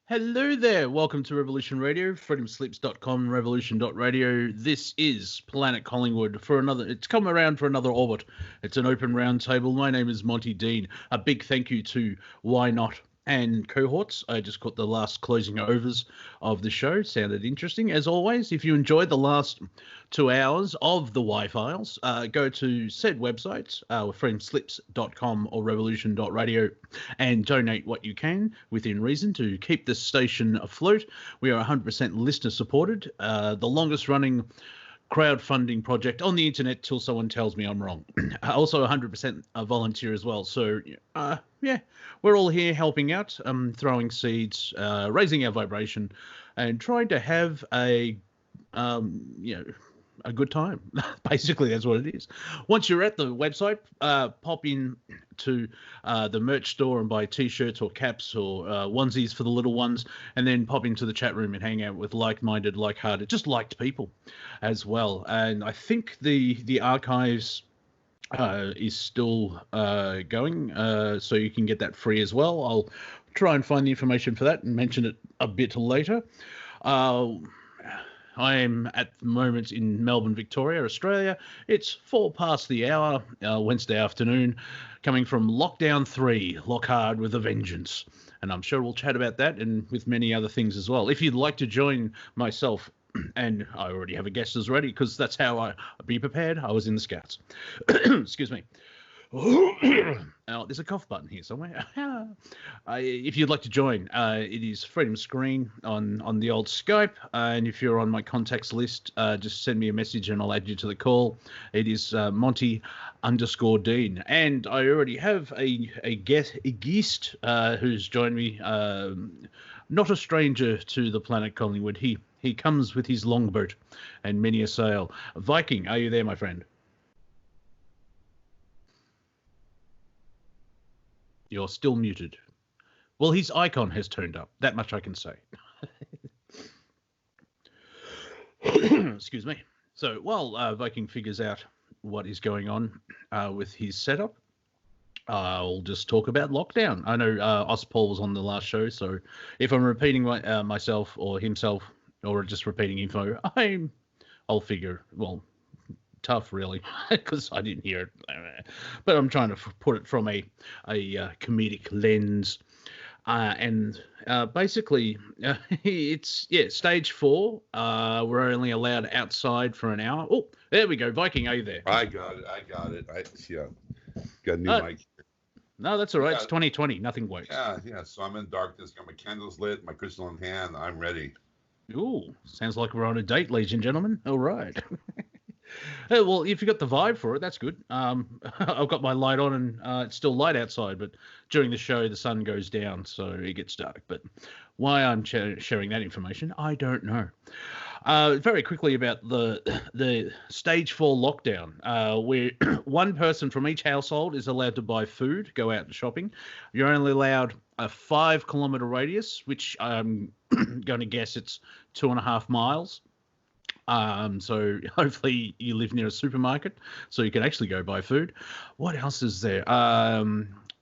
Hello there. Welcome to Revolution Radio, freedomslips.com, revolution.radio. This is Planet Collingwood for another. It's come around for another orbit. It's an open round table. My name is Monty Dean. A big thank you to Why Not and cohorts. I just caught the last closing overs of the show. Sounded interesting. As always, if you enjoyed the last 2 hours of the Y-Files, go to said websites, freedomslips.com or revolution.radio, and donate what you can within reason to keep this station afloat. We are 100% listener supported. The longest running crowdfunding project on the internet till someone tells me I'm wrong. Also 100% volunteer as well. So, yeah, we're all here helping out, throwing seeds, raising our vibration, and trying to have a good time. Basically, that's what it is. Once you're at the website, pop in to the merch store and buy T-shirts or caps or onesies for the little ones, and then pop into the chat room and hang out with like-minded, like-hearted, just liked people as well. And I think the archives is still going, so you can get that free as well. I'll try and find the information for that and mention it a bit later. I am at the moment in Melbourne, Victoria, Australia. It's 4 past the hour, Wednesday afternoon, coming from Lockdown 3, Lock Hard with a Vengeance. And I'm sure we'll chat about that and with many other things as well. If you'd like to join myself, and I already have a guest as ready because that's how I be prepared. I was in the Scouts. Excuse me. Oh, there's a cough button here somewhere. If you'd like to join, it is Freedom Screen on the old Skype. And if you're on my contacts list, just send me a message and I'll add you to the call. It is Monty_Dean. And I already have a guest who's joined me. Not a stranger to the Planet Collingwood. He comes with his longboat and many a sail. Viking, are you there, my friend? You're still muted. Well, his icon has turned up. That much I can say. Excuse me. So while Viking figures out what is going on with his setup, I'll just talk about lockdown. I know Aust was on the last show, so if I'm repeating myself or himself or just repeating info, I'll figure, well, tough really, because I didn't hear it, but I'm trying to put it from a comedic lens, and basically it's stage 4. We're only allowed outside for an hour. Oh, there we go. Viking, are you there? I got it. Got a new mic here. No, that's all right. It's 2020. Nothing works. Yeah. So I'm in darkness. Got my candles lit, my crystal in hand. I'm ready. Ooh, sounds like we're on a date, ladies and gentlemen. All right. Well, if you got the vibe for it, that's good. I've got my light on and it's still light outside, but during the show, the sun goes down, so it gets dark. But why I'm sharing that information, I don't know. Very quickly about the stage 4 lockdown, where one person from each household is allowed to buy food, go out shopping. You're only allowed a 5-kilometre radius, which I'm going to guess it's 2.5 miles. So hopefully you live near a supermarket so you can actually go buy food. What else is there?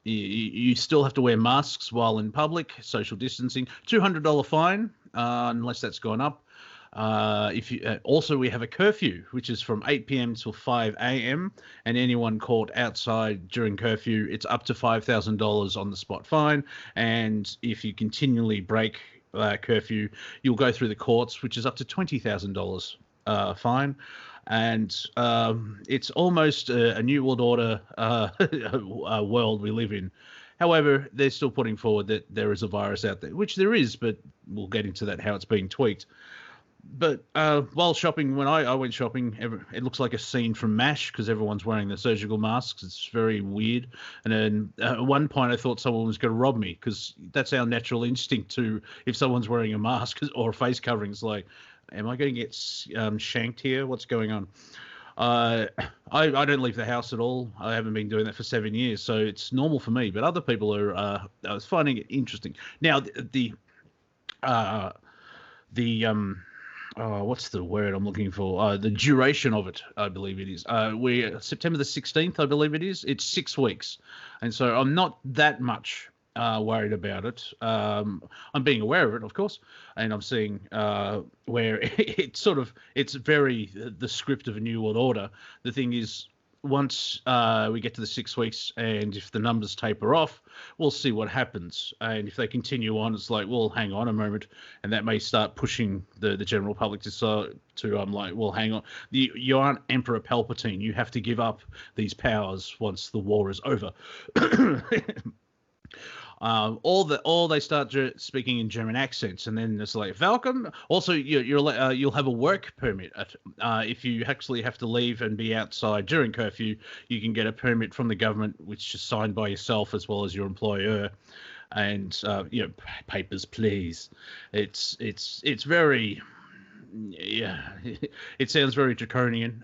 You still have to wear masks while in public, social distancing, $200 fine, unless that's gone up. Also, we have a curfew, which is from 8 p.m. till 5 a.m. And anyone caught outside during curfew, it's up to $5,000 on the spot fine. And if you continually break curfew, you'll go through the courts, which is up to $20,000 fine. And it's almost a New World Order world we live in. However, they're still putting forward that there is a virus out there, which there is, but we'll get into that, how it's being tweaked. But while shopping, when I went shopping, it looks like a scene from MASH because everyone's wearing the surgical masks. It's very weird. And then at one point, I thought someone was going to rob me because that's our natural instinct to, if someone's wearing a mask or a face covering, it's like, am I going to get shanked here? What's going on? I don't leave the house at all. I haven't been doing that for 7 years, so it's normal for me. But other people are I was finding it interesting. Now, what's the word I'm looking for? The duration of it, I believe it is. We're September the 16th, I believe it is. It's 6 weeks. And so I'm not that much worried about it. I'm being aware of it, of course, and I'm seeing where it's very the script of a New World Order. The thing is, once we get to the 6 weeks, and if the numbers taper off, we'll see what happens. And if they continue on, it's like, well, hang on a moment, and that may start pushing the general public to like, well, hang on, you aren't Emperor Palpatine. You have to give up these powers once the war is over. All they start speaking in German accents, and then it's like, welcome. Also, you'll have a work permit. If you actually have to leave and be outside during curfew, you can get a permit from the government, which is signed by yourself as well as your employer. And papers, please. It's very. Yeah, it sounds very draconian.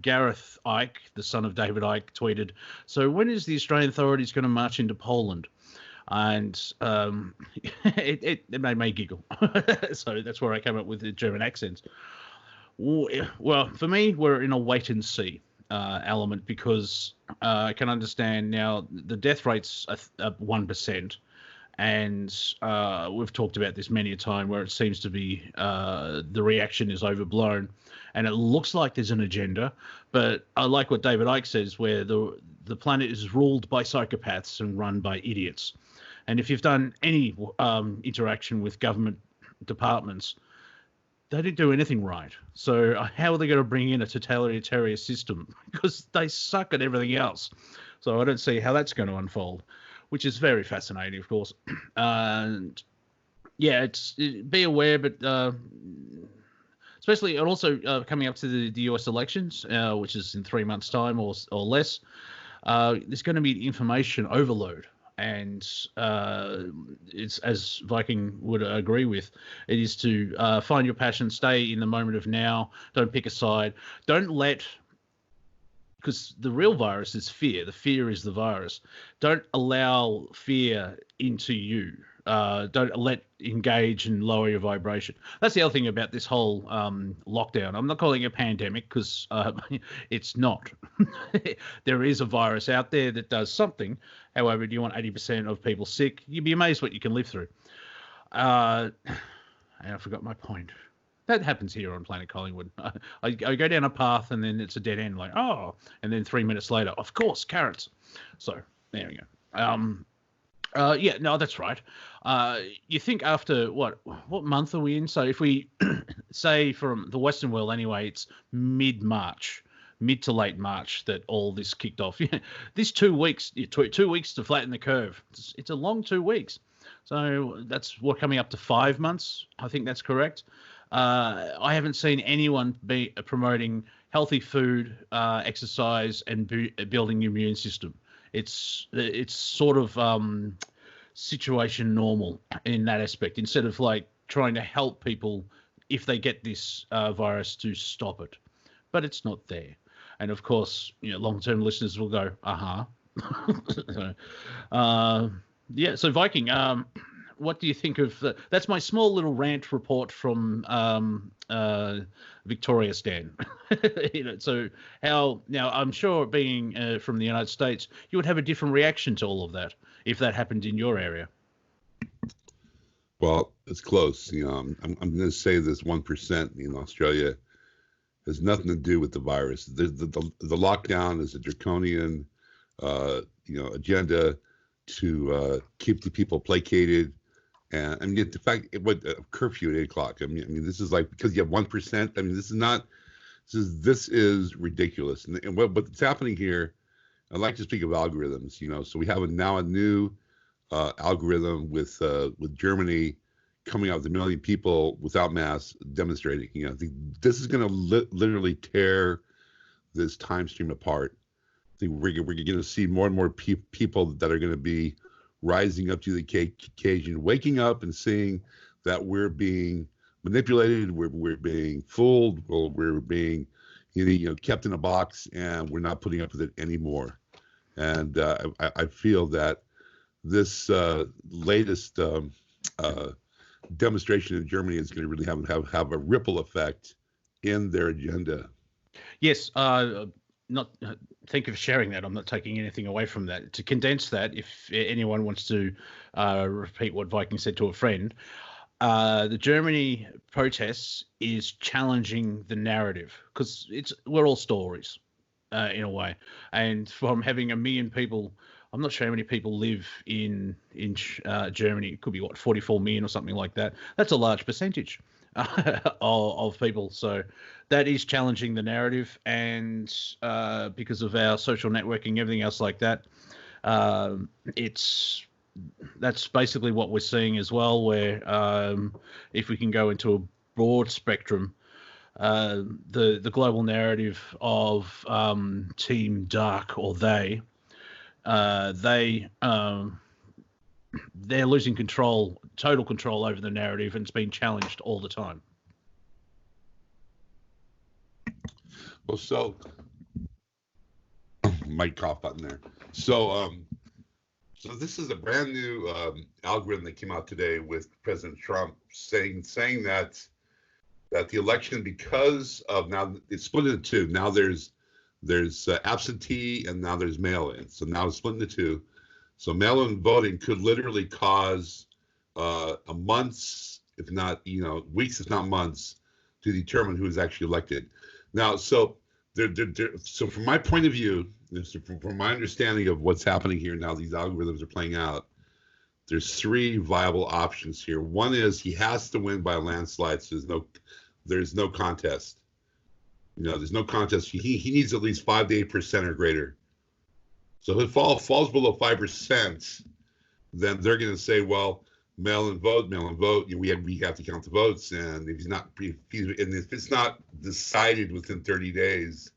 Gareth Icke, the son of David Icke, tweeted, "So when is the Australian authorities going to march into Poland?" And it made me giggle. So that's where I came up with the German accents. Well, for me, we're in a wait and see element, because I can understand now the death rate's 1%. And we've talked about this many a time, where it seems to be the reaction is overblown, and it looks like there's an agenda. But I like what David Icke says, where the planet is ruled by psychopaths and run by idiots. And if you've done any interaction with government departments, they didn't do anything right. So how are they going to bring in a totalitarian system? Because they suck at everything else. So I don't see how that's going to unfold, which is very fascinating, of course. And yeah, be aware, but especially, and also coming up to the US elections, which is in 3 months' time or less, there's going to be information overload. And it's, as Viking would agree with, it is to find your passion, stay in the moment of now, don't pick a side, don't let, because the real virus is fear. The fear is the virus. Don't allow fear into you. Don't let engage and lower your vibration. That's the other thing about this whole lockdown. I'm not calling it a pandemic, because it's not. There is a virus out there that does something. However, do you want 80% of people sick? You'd be amazed what you can live through. And I forgot my point. That happens here on Planet Collingwood. I go down a path, and then it's a dead end, like, oh, and then 3 minutes later, of course, carrots. So there we go. Yeah, no, that's right. You think after what month are we in? So if we say from the Western world anyway, it's mid to late March that all this kicked off. This 2 weeks, 2 weeks to flatten the curve. It's a long 2 weeks. So that's coming up to 5 months. I think that's correct. I haven't seen anyone be promoting healthy food, exercise, and building your immune system. It's sort of situation normal in that aspect, instead of like trying to help people if they get this virus to stop it. But it's not there. And of course, long-term listeners will go, yeah. So Viking, what do you think of that's my small little rant report from Victoria Stan. So how now, I'm sure being from the United States, you would have a different reaction to all of that if that happened in your area. Well, it's close. I'm going to say this 1% in Australia has nothing to do with the virus. The lockdown is a draconian agenda to keep the people placated. And I mean, the fact, curfew at 8 o'clock. I mean, this is like, because you have 1%. I mean, this is ridiculous. And what's happening here, I'd like to speak of algorithms. So we have now a new algorithm with Germany coming out with 1 million people without masks demonstrating. I think this is going to literally tear this time stream apart. I think we're going to see more and more people that are going to be rising up to the occasion, waking up and seeing that we're being manipulated, we're being fooled, we're being kept in a box, and we're not putting up with it anymore. And I feel that this latest demonstration in Germany is going to really have a ripple effect in their agenda. Yes, not thank you for sharing that. I'm not taking anything away from that. To condense that, if anyone wants to repeat what Viking said to a friend, the Germany protests is challenging the narrative because we're all stories in a way, and from having 1 million people. I'm not sure how many people live in Germany. It could be 44 million or something like that. That's a large percentage of people. So that is challenging the narrative, and because of our social networking, everything else like that, that's basically what we're seeing as well. Where if we can go into a broad spectrum, the global narrative of Team Dark or they're losing total control over the narrative, and it's being challenged all the time. Well, so mic cough button there. So this is a brand new algorithm that came out today with President Trump saying that the election, because of now it's split into two. Now there's absentee and now there's mail-in. So now it's split into two. So mail-in voting could literally cause a months, if not weeks, if not months, to determine who is actually elected. Now, so so from my point of view, from my understanding of what's happening here now, these algorithms are playing out. There's three viable options here. One is he has to win by a landslide. So there's no contest. There's no contest. He needs at least 5 to 8% or greater. So if it falls below 5%, then they're going to say, well, mail in vote. We have to count the votes, and if it's not decided within 30 days,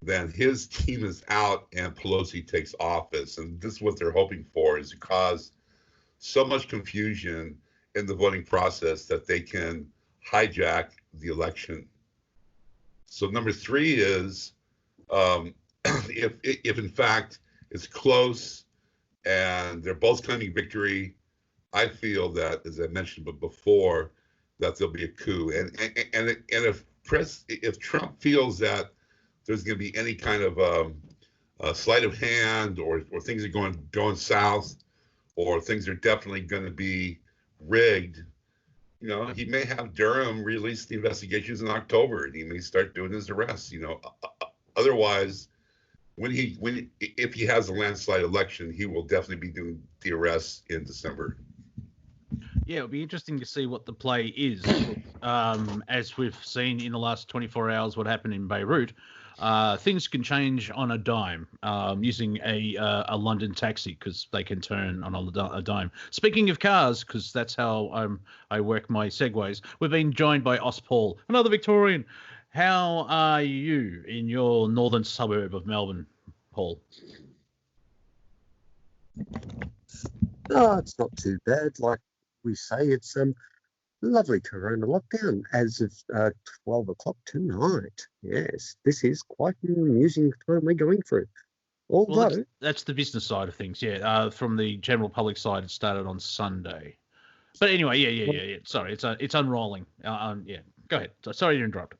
then his team is out and Pelosi takes office. And this is what they're hoping for, is to cause so much confusion in the voting process that they can hijack the election. So number three is if in fact it's close and they're both claiming victory, I feel that, as I mentioned before, that there'll be a coup. And if Trump feels that there's going to be any kind of sleight of hand, or things are going south, or things are definitely going to be rigged, he may have Durham release the investigations in October, and he may start doing his arrests. Otherwise, if he has a landslide election, he will definitely be doing the arrests in December. Yeah, it'll be interesting to see what the play is. As we've seen in the last 24 hours, what happened in Beirut, things can change on a dime using a London taxi, because they can turn on a dime. Speaking of cars, because that's how I work my segues, we've been joined by Aust Paul, another Victorian. How are you in your northern suburb of Melbourne, Paul? Oh, it's not too bad. Like we say, it's lovely Corona lockdown as of 12 o'clock tonight. Yes, this is quite an amusing time we're going through. Although that's the business side of things, yeah. From the general public side, it started on Sunday. But anyway, yeah. Sorry, it's unrolling. Yeah, go ahead. Sorry to interrupt.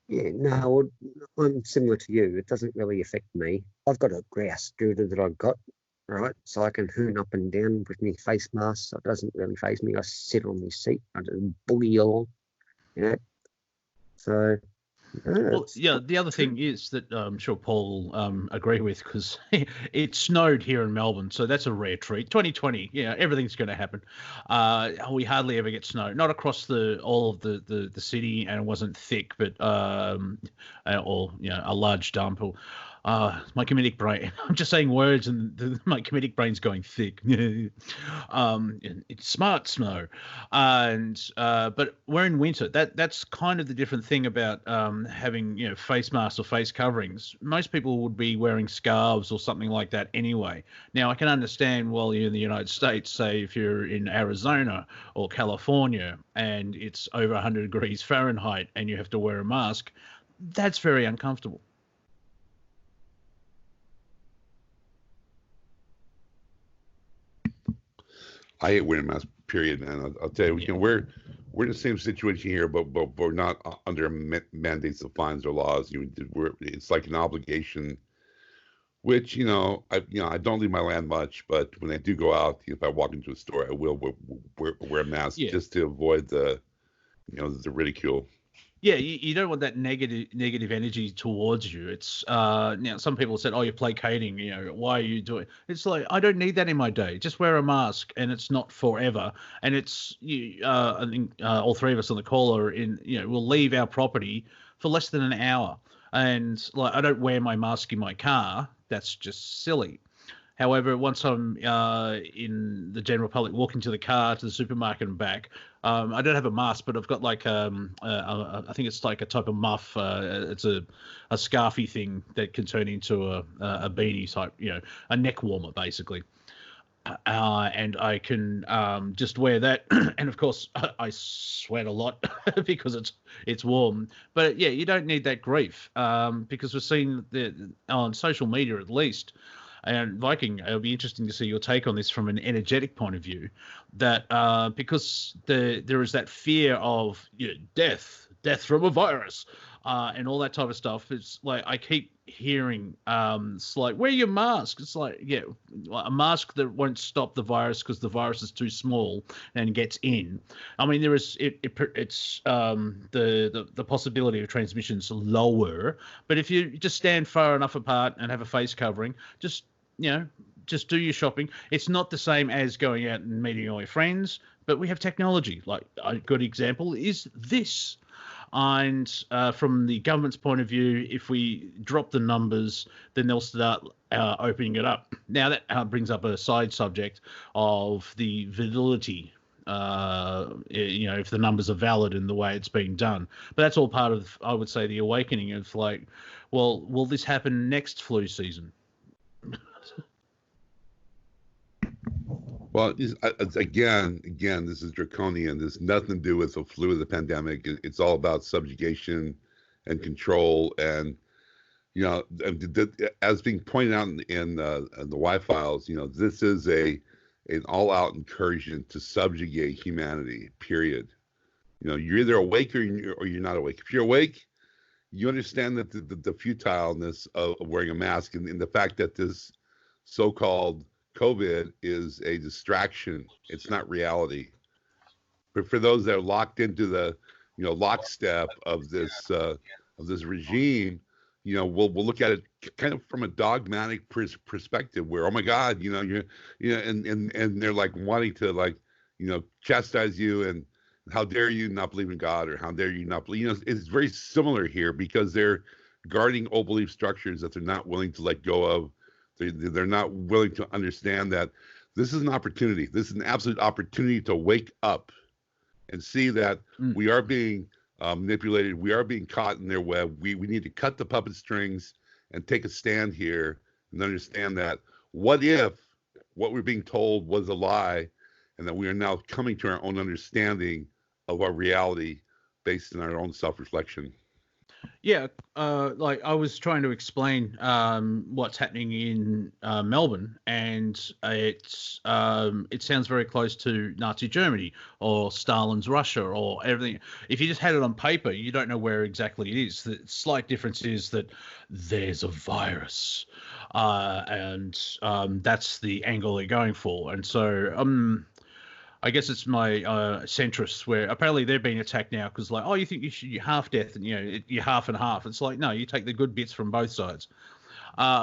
Yeah, no, I'm similar to you. It doesn't really affect me. I've got a grouse scooter that I've got, right? So I can hoon up and down with my face mask. So it doesn't really faze me. I sit on my seat. I just boogie along, So, well, yeah, the other thing is that I'm sure Paul will agree with, because it snowed here in Melbourne, so that's a rare treat. 2020, yeah, everything's going to happen. We hardly ever get snow, not across all of the city, and it wasn't thick, but a large dump. Or my comedic brain. I'm just saying words, and my comedic brain's going thick. It's smart snow, but we're in winter. That's kind of the different thing about having face masks or face coverings. Most people would be wearing scarves or something like that anyway. Now I can understand while you're in the United States, say if you're in Arizona or California and it's over 100 degrees Fahrenheit and you have to wear a mask, that's very uncomfortable. I hate wearing masks, period, man. I'll tell you, we're in the same situation here, but we're not under mandates of fines or laws. It's like an obligation, which I don't leave my land much, but when I do go out, if I walk into a store, I will wear a mask just to avoid the ridicule. Yeah, you don't want that negative energy towards you. It's now some people said, "Oh, you're placating. Why are you doing?" It's like, I don't need that in my day. Just wear a mask, and it's not forever. And it's I think all three of us on the call are we'll leave our property for less than an hour, and like I don't wear my mask in my car. That's just silly. However, once I'm in the general public, walking to the car, to the supermarket and back, I don't have a mask, but I've got like I think it's like a type of muff. It's a scarfy thing that can turn into a beanie type, a neck warmer basically. And I can just wear that, and of course I sweat a lot because it's warm. But yeah, you don't need that grief because we're seeing on social media at least. And Viking, it'll be interesting to see your take on this from an energetic point of view. That because there is that fear of death from a virus, and all that type of stuff. It's like I keep hearing, it's like, wear your mask. It's like, a mask that won't stop the virus because the virus is too small and gets in. I mean, there is it's the possibility of transmission's lower, but if you just stand far enough apart and have a face covering, just do your shopping. It's not the same as going out and meeting all your friends, but we have technology. Like a good example is this. And from the government's point of view, if we drop the numbers, then they'll start opening it up. Now that brings up a side subject of the validity, if the numbers are valid in the way it's being done. But that's all part of, I would say, the awakening of like, well, will this happen next flu season? Well, again, this is draconian. There's nothing to do with the flu of the pandemic. It's all about subjugation and control. And, as being pointed out in the Y files, this is an all-out incursion to subjugate humanity, period. You're either awake or you're not awake. If you're awake, you understand that the futileness of wearing a mask and the fact that this so-called COVID is a distraction. It's not reality. But for those that are locked into the, lockstep of this regime, we'll look at it kind of from a dogmatic perspective, where, oh my God, and they're like wanting to chastise you and how dare you not believe in God, or how dare you not believe. It's very similar here because they're guarding old belief structures that they're not willing to let go of. They're not willing to understand that this is an opportunity. This is an absolute opportunity to wake up and see that we are being manipulated. We are being caught in their web. We need to cut the puppet strings and take a stand here and understand that what if what we're being told was a lie, and that we are now coming to our own understanding of our reality based on our own self-reflection. Yeah, like I was trying to explain what's happening in Melbourne, and it sounds very close to Nazi Germany or Stalin's Russia or everything. If you just had it on paper, you don't know where exactly it is. The slight difference is that there's a virus, and that's the angle they're going for. And so I guess it's my centrists, where apparently they're being attacked now because, like, oh, you think you're half death and you're half and half. It's like, no, you take the good bits from both sides.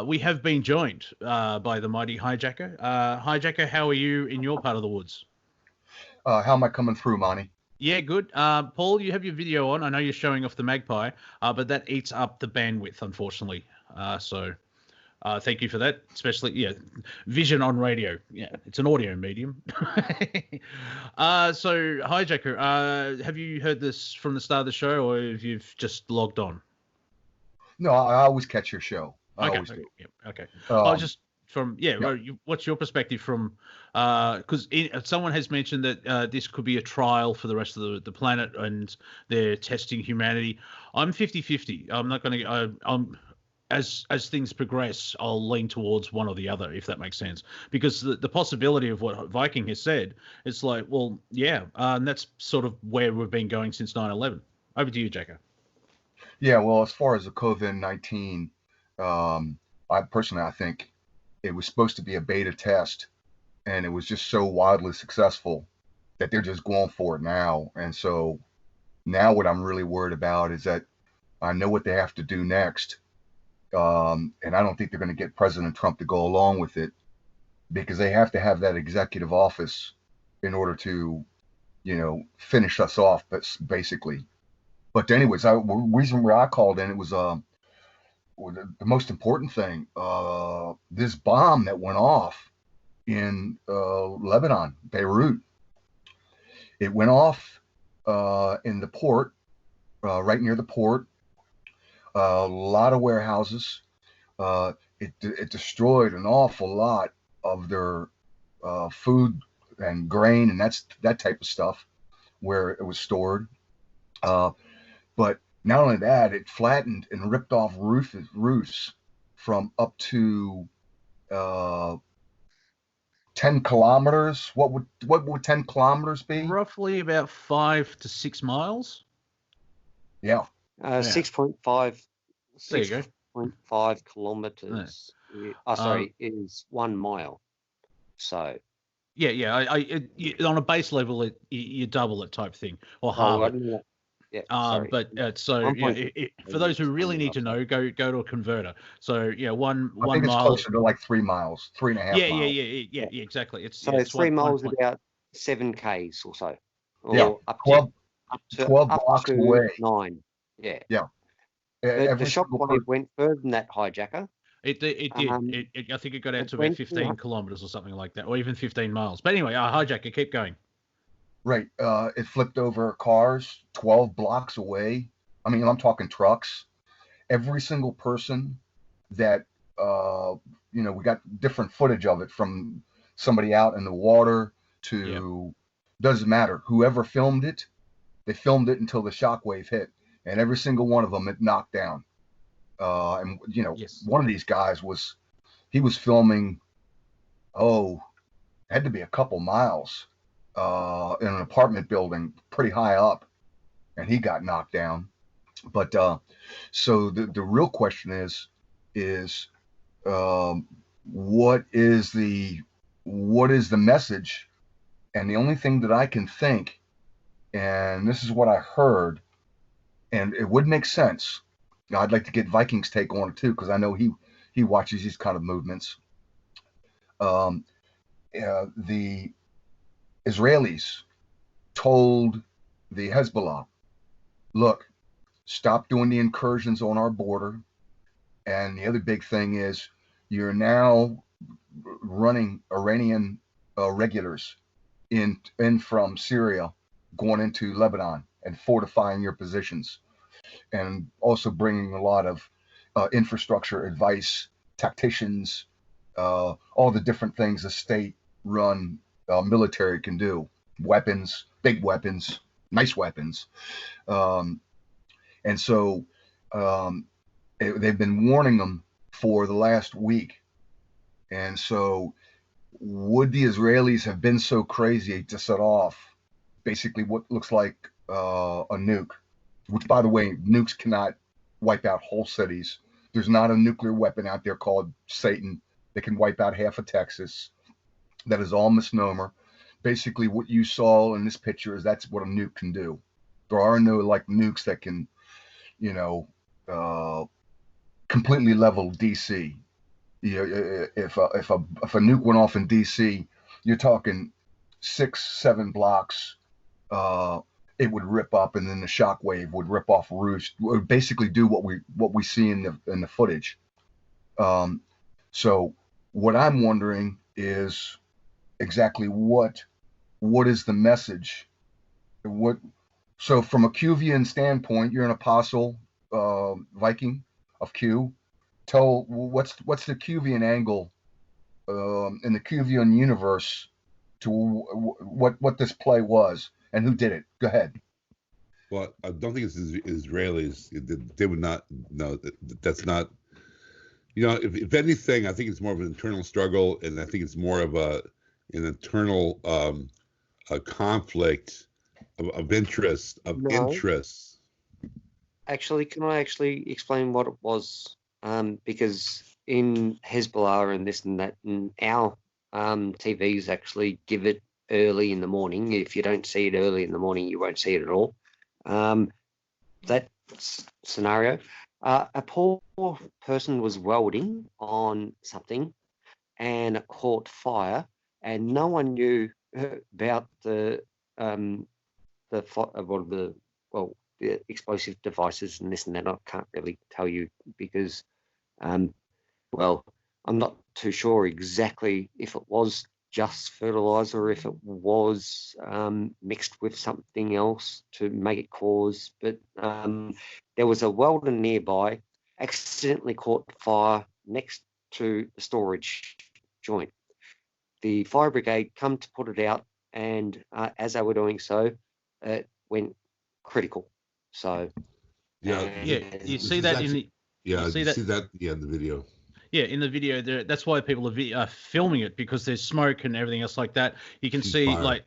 We have been joined by the mighty HiJacker. HiJacker, how are you in your part of the woods? How am I coming through, Monty? Yeah, good. Paul, you have your video on. I know you're showing off the magpie, but that eats up the bandwidth, unfortunately. So thank you for that, especially, vision on radio. Yeah, it's an audio medium. So, HiJacker, have you heard this from the start of the show, or have you just logged on? No, I always catch your show. I always do. Yeah, okay. Just from, what's your perspective from, because someone has mentioned that this could be a trial for the rest of the planet and they're testing humanity. I'm 50-50. I'm not going to, as things progress, I'll lean towards one or the other, if that makes sense. Because the possibility of what Viking has said, it's like, well, yeah, and that's sort of where we've been going since 9/11. Over to you, Jacker. Yeah, well, as far as the COVID-19, I think it was supposed to be a beta test, and it was just so wildly successful that they're just going for it now. And so now what I'm really worried about is that I know what they have to do next. And I don't think they're going to get President Trump to go along with it, because they have to have that executive office in order to, finish us off, but basically. But anyways, the reason why I called in, it was the most important thing. This bomb that went off in Lebanon, Beirut. It went off in the port, right near the port. A lot of warehouses. It destroyed an awful lot of their food and grain and that type of stuff where it was stored. But not only that, it flattened and ripped off roofs from up to 10 kilometers. What would 10 kilometers be? Roughly about 5 to 6 miles. Yeah. 6.5. There you go. 6.5 kilometers. Sorry, is 1 mile. So. Yeah. On a base level, you double it type thing, or halve it. Yeah, but for those who really need to know, go to a converter. So one I think it's mile closer to like 3 miles, 3.5 miles. Yeah, exactly. It's 3 miles is about 7 k's or so. Or yeah, up 12 blocks away. 9. Yeah. Yeah. The shockwave went further than that, HiJacker. It did. I think it got out to about 15 kilometers or something like that, or even 15 miles. But anyway, HiJacker, keep going. Right. It flipped over cars 12 blocks away. I mean, I'm talking trucks. Every single person that, we got different footage of it, from somebody out in the water to, doesn't matter. Whoever filmed it, they filmed it until the shockwave hit. And every single one of them it knocked down. One of these guys was filming, had to be a couple miles. In an apartment building pretty high up, and he got knocked down. But so the real question is what is the message? And the only thing that I can think, and this is what I heard, and it would make sense. Now, I'd like to get Viking's take on it too, because I know he watches these kind of movements. The Israelis told the Hezbollah, look, stop doing the incursions on our border. And the other big thing is you're now running Iranian regulars in from Syria going into Lebanon and fortifying your positions, and also bringing a lot of infrastructure, advice, tacticians, all the different things a state-run military can do. Weapons, big weapons, nice weapons. And so they've been warning them for the last week. And so would the Israelis have been so crazy to set off basically what looks like a nuke, which, by the way, nukes cannot wipe out whole cities. There's not a nuclear weapon out there called Satan that can wipe out half of Texas. That is all misnomer. Basically, what you saw in this picture is that's what a nuke can do. There are no nukes that can, completely level DC. If a nuke went off in DC, you're talking 6-7 blocks. It would rip up, and then the shock wave would rip off roofs. It would basically do what we see in the footage. So what I'm wondering is exactly what is the message? So from a Cuvian standpoint, you're an apostle, Viking of Q. Tell what's the Cuvian angle in the Cuvian universe to what this play was and who did it? Go ahead. Well, I don't think it's Israelis. They would not. No, that's not. if anything, I think it's more of an internal struggle, and I think it's more of an internal a conflict of interest, interests. Actually, can I actually explain what it was? Because in Hezbollah and this and that, and our TVs actually give it early in the morning. If you don't see it early in the morning, you won't see it at all. That scenario, a poor person was welding on something, and it caught fire, and no one knew about the explosive devices and this and that. I can't really tell you because, I'm not too sure exactly if it was just fertilizer or if it was mixed with something else to make it cause. But there was a welder nearby, accidentally caught fire next to the storage joint. The fire brigade come to put it out, and as they were doing so, it went critical. So you see that in the in the video. Yeah, in the video, that's why people are filming it, because there's smoke and everything else like that. You can see fire.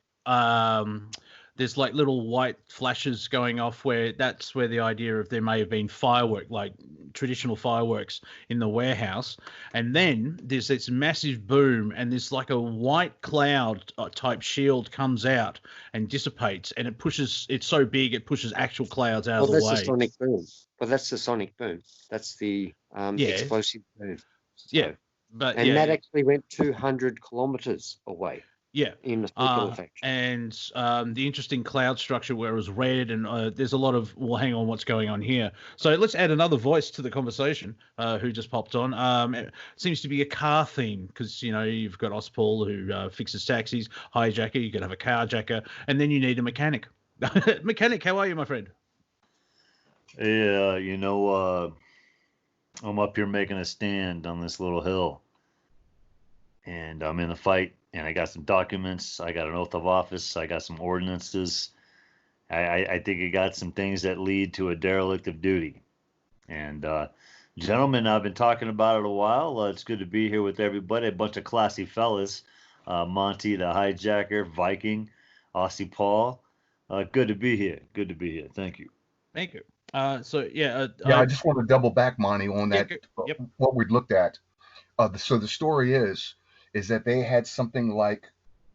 There's like little white flashes going off, that's where the idea of there may have been firework, like traditional fireworks in the warehouse. And then there's this massive boom, and there's like a white cloud type shield comes out and dissipates, and it's so big it pushes actual clouds out of the way. That's the sonic boom. Well, that's the sonic boom. That's the explosive boom. So, that actually went 200 kilometers away. Yeah, in the and the interesting cloud structure where it was red, and there's a lot of, hang on, what's going on here? So let's add another voice to the conversation who just popped on. It seems to be a car theme, because, you've got Ostpaul who fixes taxis, HiJacker, you could have a carjacker, and then you need a mechanic. Mechanic, how are you, my friend? Yeah, I'm up here making a stand on this little hill, and I'm in a fight. And I got some documents. I got an oath of office. I got some ordinances. I think I got some things that lead to a derelict of duty. And gentlemen, I've been talking about it a while. It's good to be here with everybody. A bunch of classy fellas. Monty, the HiJacker, Viking, Aussie Paul. Good to be here. Good to be here. Thank you. Thank you. I just want to double back, Monty, on that. Yep. What we looked at. So the story is that they had something like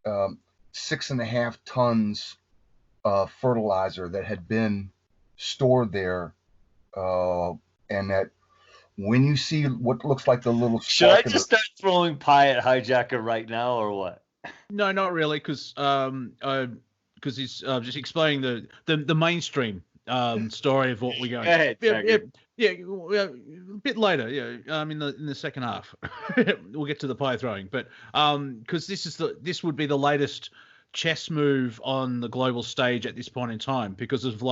6.5 tons of fertilizer that had been stored there, and that when you see what looks like the little should I just start throwing pie at HiJacker right now, or what? No, not really, because he's just explaining the mainstream story of what we're going. Go ahead, a bit later. In the second half, we'll get to the pie throwing. But because this would be the latest chess move on the global stage at this point in time, because of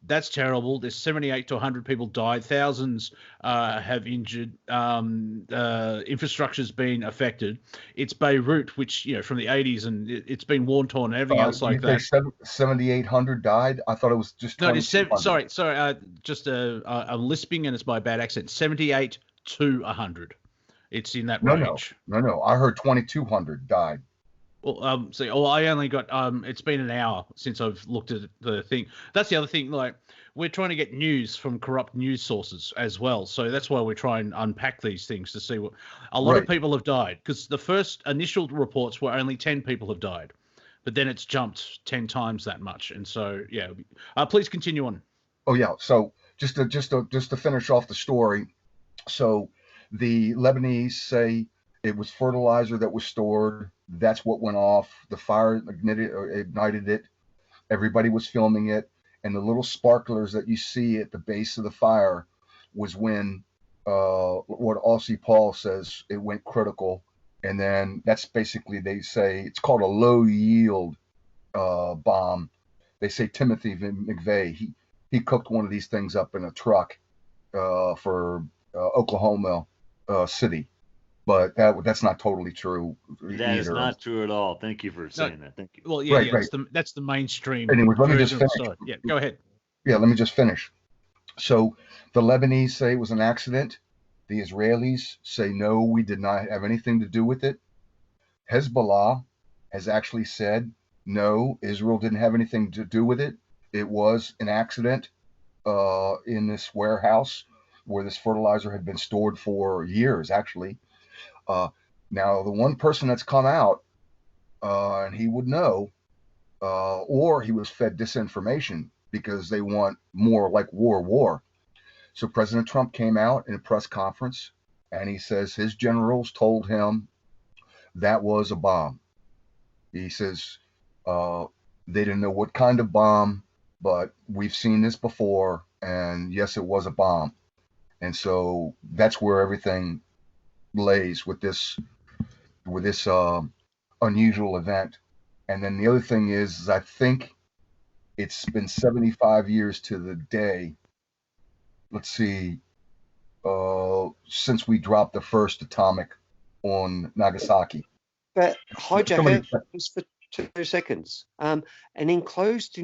that's terrible. There's 78 to 100 people died. Thousands have injured. Infrastructure's been affected. It's Beirut, which, from the 80s, and it's been war-torn and everything else like that. 7,800 died? I thought it was just 2,200. Sorry. I'm lisping, and it's my bad accent. 78 to 100. It's in that range. No. I heard 2,200 died. Well, I only got, it's been an hour since I've looked at the thing. That's the other thing, we're trying to get news from corrupt news sources as well. So that's why we try and unpack these things to see what, a lot of people have died, because the first initial reports were only 10 people have died, but then it's jumped 10 times that much. And so, please continue on. Oh yeah. So just to finish off the story. So the Lebanese say it was fertilizer that was stored. That's what went off. The fire ignited it. Everybody was filming it. And the little sparklers that you see at the base of the fire was when what Aussie Paul says, it went critical. And then that's basically, they say, it's called a low yield bomb. They say Timothy McVeigh, he cooked one of these things up in a truck for Oklahoma City. But that's not totally true. That is not true at all. Thank you for saying that. Thank you. Well, right. That's the mainstream. Anyway, let me just finish. Yeah, go ahead. Yeah, let me just finish. So the Lebanese say it was an accident. The Israelis say, no, we did not have anything to do with it. Hezbollah has actually said, no, Israel didn't have anything to do with it. It was an accident in this warehouse where this fertilizer had been stored for years, actually. Now, the one person that's come out, and he would know, or he was fed disinformation because they want more like war. So President Trump came out in a press conference, and he says his generals told him that was a bomb. He says they didn't know what kind of bomb, but we've seen this before, and yes, it was a bomb. And so that's where everything lays with this unusual event. And then the other thing is I think it's been 75 years to the day. Let's see, since we dropped the first atomic on Nagasaki. But HiJacker, just for 2 seconds. An enclosed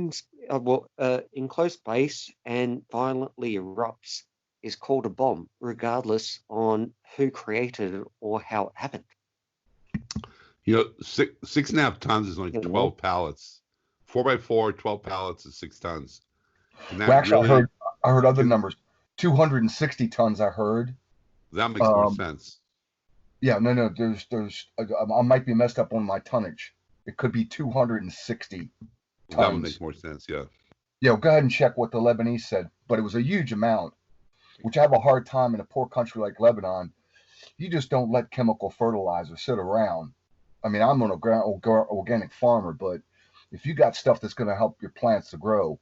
base and violently erupts is called a bomb, regardless on who created it or how it happened. You know, 6.5 tons is only 12 pallets. 4x4, 12 pallets is 6 tons. Well, actually, really, I heard other numbers. 260 tons. I heard. That makes more sense. Yeah, no. There's. I might be messed up on my tonnage. It could be 260 tons. That would make more sense. Yeah. Yeah, go ahead and check what the Lebanese said, but it was a huge amount, which I have a hard time in a poor country like Lebanon. You just don't let chemical fertilizer sit around. I mean, I'm an organic farmer, but if you got stuff that's going to help your plants to grow,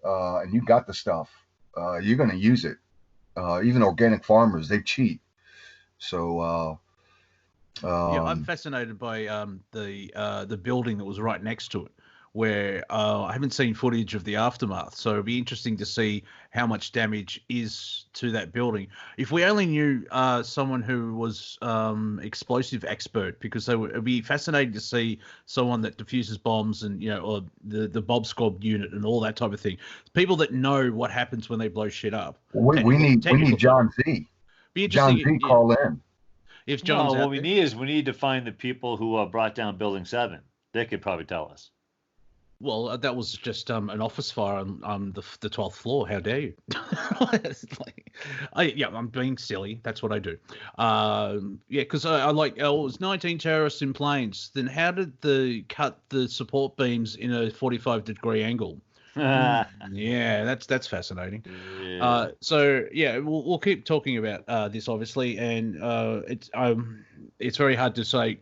and you got the stuff, you're going to use it. Even organic farmers, they cheat. So, yeah, I'm fascinated by the building that was right next to it, where I haven't seen footage of the aftermath. So it'd be interesting to see how much damage is to that building. If we only knew someone who was explosive expert, because it'd be fascinating to see someone that diffuses bombs and, or the Bob Squad unit and all that type of thing. People that know what happens when they blow shit up. We need John Z. Be interesting. John Z, call in. If John's what we need to find the people who brought down Building 7. They could probably tell us. Well, that was just an office fire on the 12th floor. How dare you? I'm being silly. That's what I do. Because I like, it was 19 terrorists in planes. Then how did they cut the support beams in a 45-degree angle? Yeah, that's fascinating. Yeah. We'll keep talking about this, obviously, and it's very hard to say.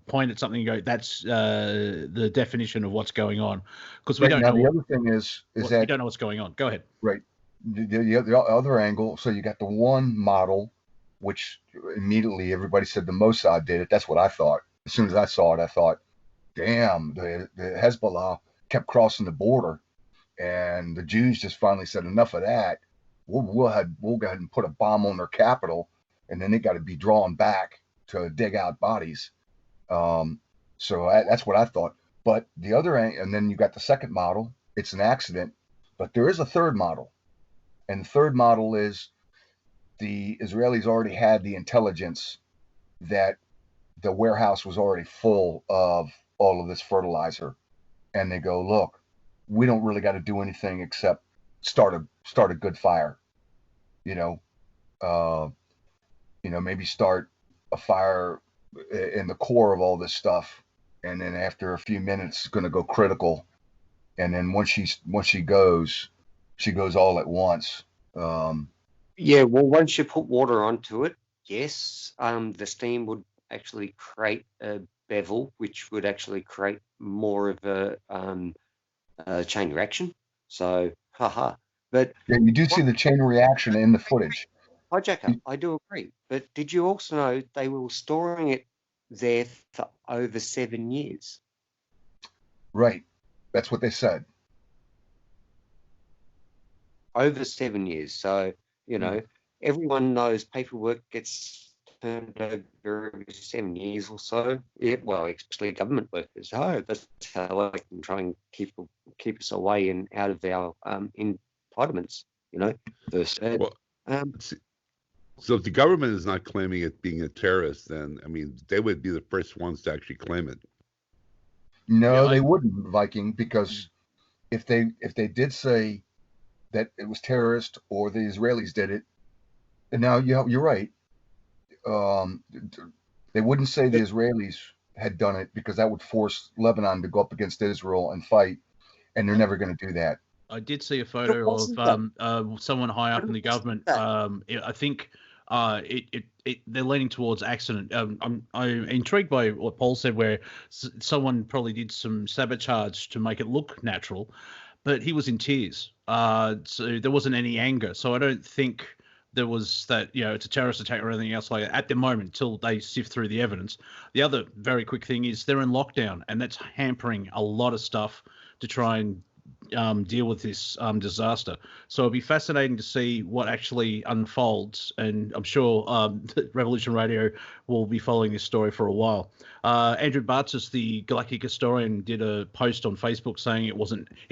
Point at something and go, that's the definition of what's going on, because we don't know. The other thing is that we don't know what's going on. Go ahead. Right. The other angle. So you got the one model, which immediately everybody said the Mossad did it. That's what I thought. As soon as I saw it, I thought, damn, the Hezbollah kept crossing the border, and the Jews just finally said, enough of that. We'll go ahead and put a bomb on their capital, and then they got to be drawn back to dig out bodies. So that's what I thought. But the other, and then you got the second model. It's an accident, but there is a third model, and the third model is the Israelis already had the intelligence that the warehouse was already full of all of this fertilizer, and they go, look, we don't really got to do anything except start a good fire, maybe start a fire in the core of all this stuff, and then after a few minutes it's going to go critical, and then once she goes all at once. Once you put water onto it, yes, the steam would actually create a bevel, which would actually create more of a chain reaction. So but you do see the chain reaction in the footage. HiJacker, I do agree. But did you also know they were storing it there for over 7 years? Right. That's what they said. Over 7 years. So, everyone knows paperwork gets turned over every 7 years or so. Yeah, well, especially government workers. That's how they can try and keep us away and out of our entitlements, first. So if the government is not claiming it being a terrorist, then I mean they would be the first ones to actually claim it. No, Yeah, they wouldn't, Viking, because if they did say that it was terrorist or the Israelis did it, and now you're right. They wouldn't say the Israelis had done it because that would force Lebanon to go up against Israel and fight, and they're never going to do that. I did see a photo of someone high up in the government. I think they're leaning towards accident. I'm intrigued by what Paul said, where someone probably did some sabotage to make it look natural, but he was in tears. So there wasn't any anger. So I don't think there was that, it's a terrorist attack or anything else like that at the moment until they sift through the evidence. The other very quick thing is they're in lockdown, and that's hampering a lot of stuff to try and deal with this disaster. So it'll be fascinating to see what actually unfolds, and I'm sure Revolution Radio will be following this story for a while. Andrew Bartzis, the Galactic historian, did a post on Facebook saying it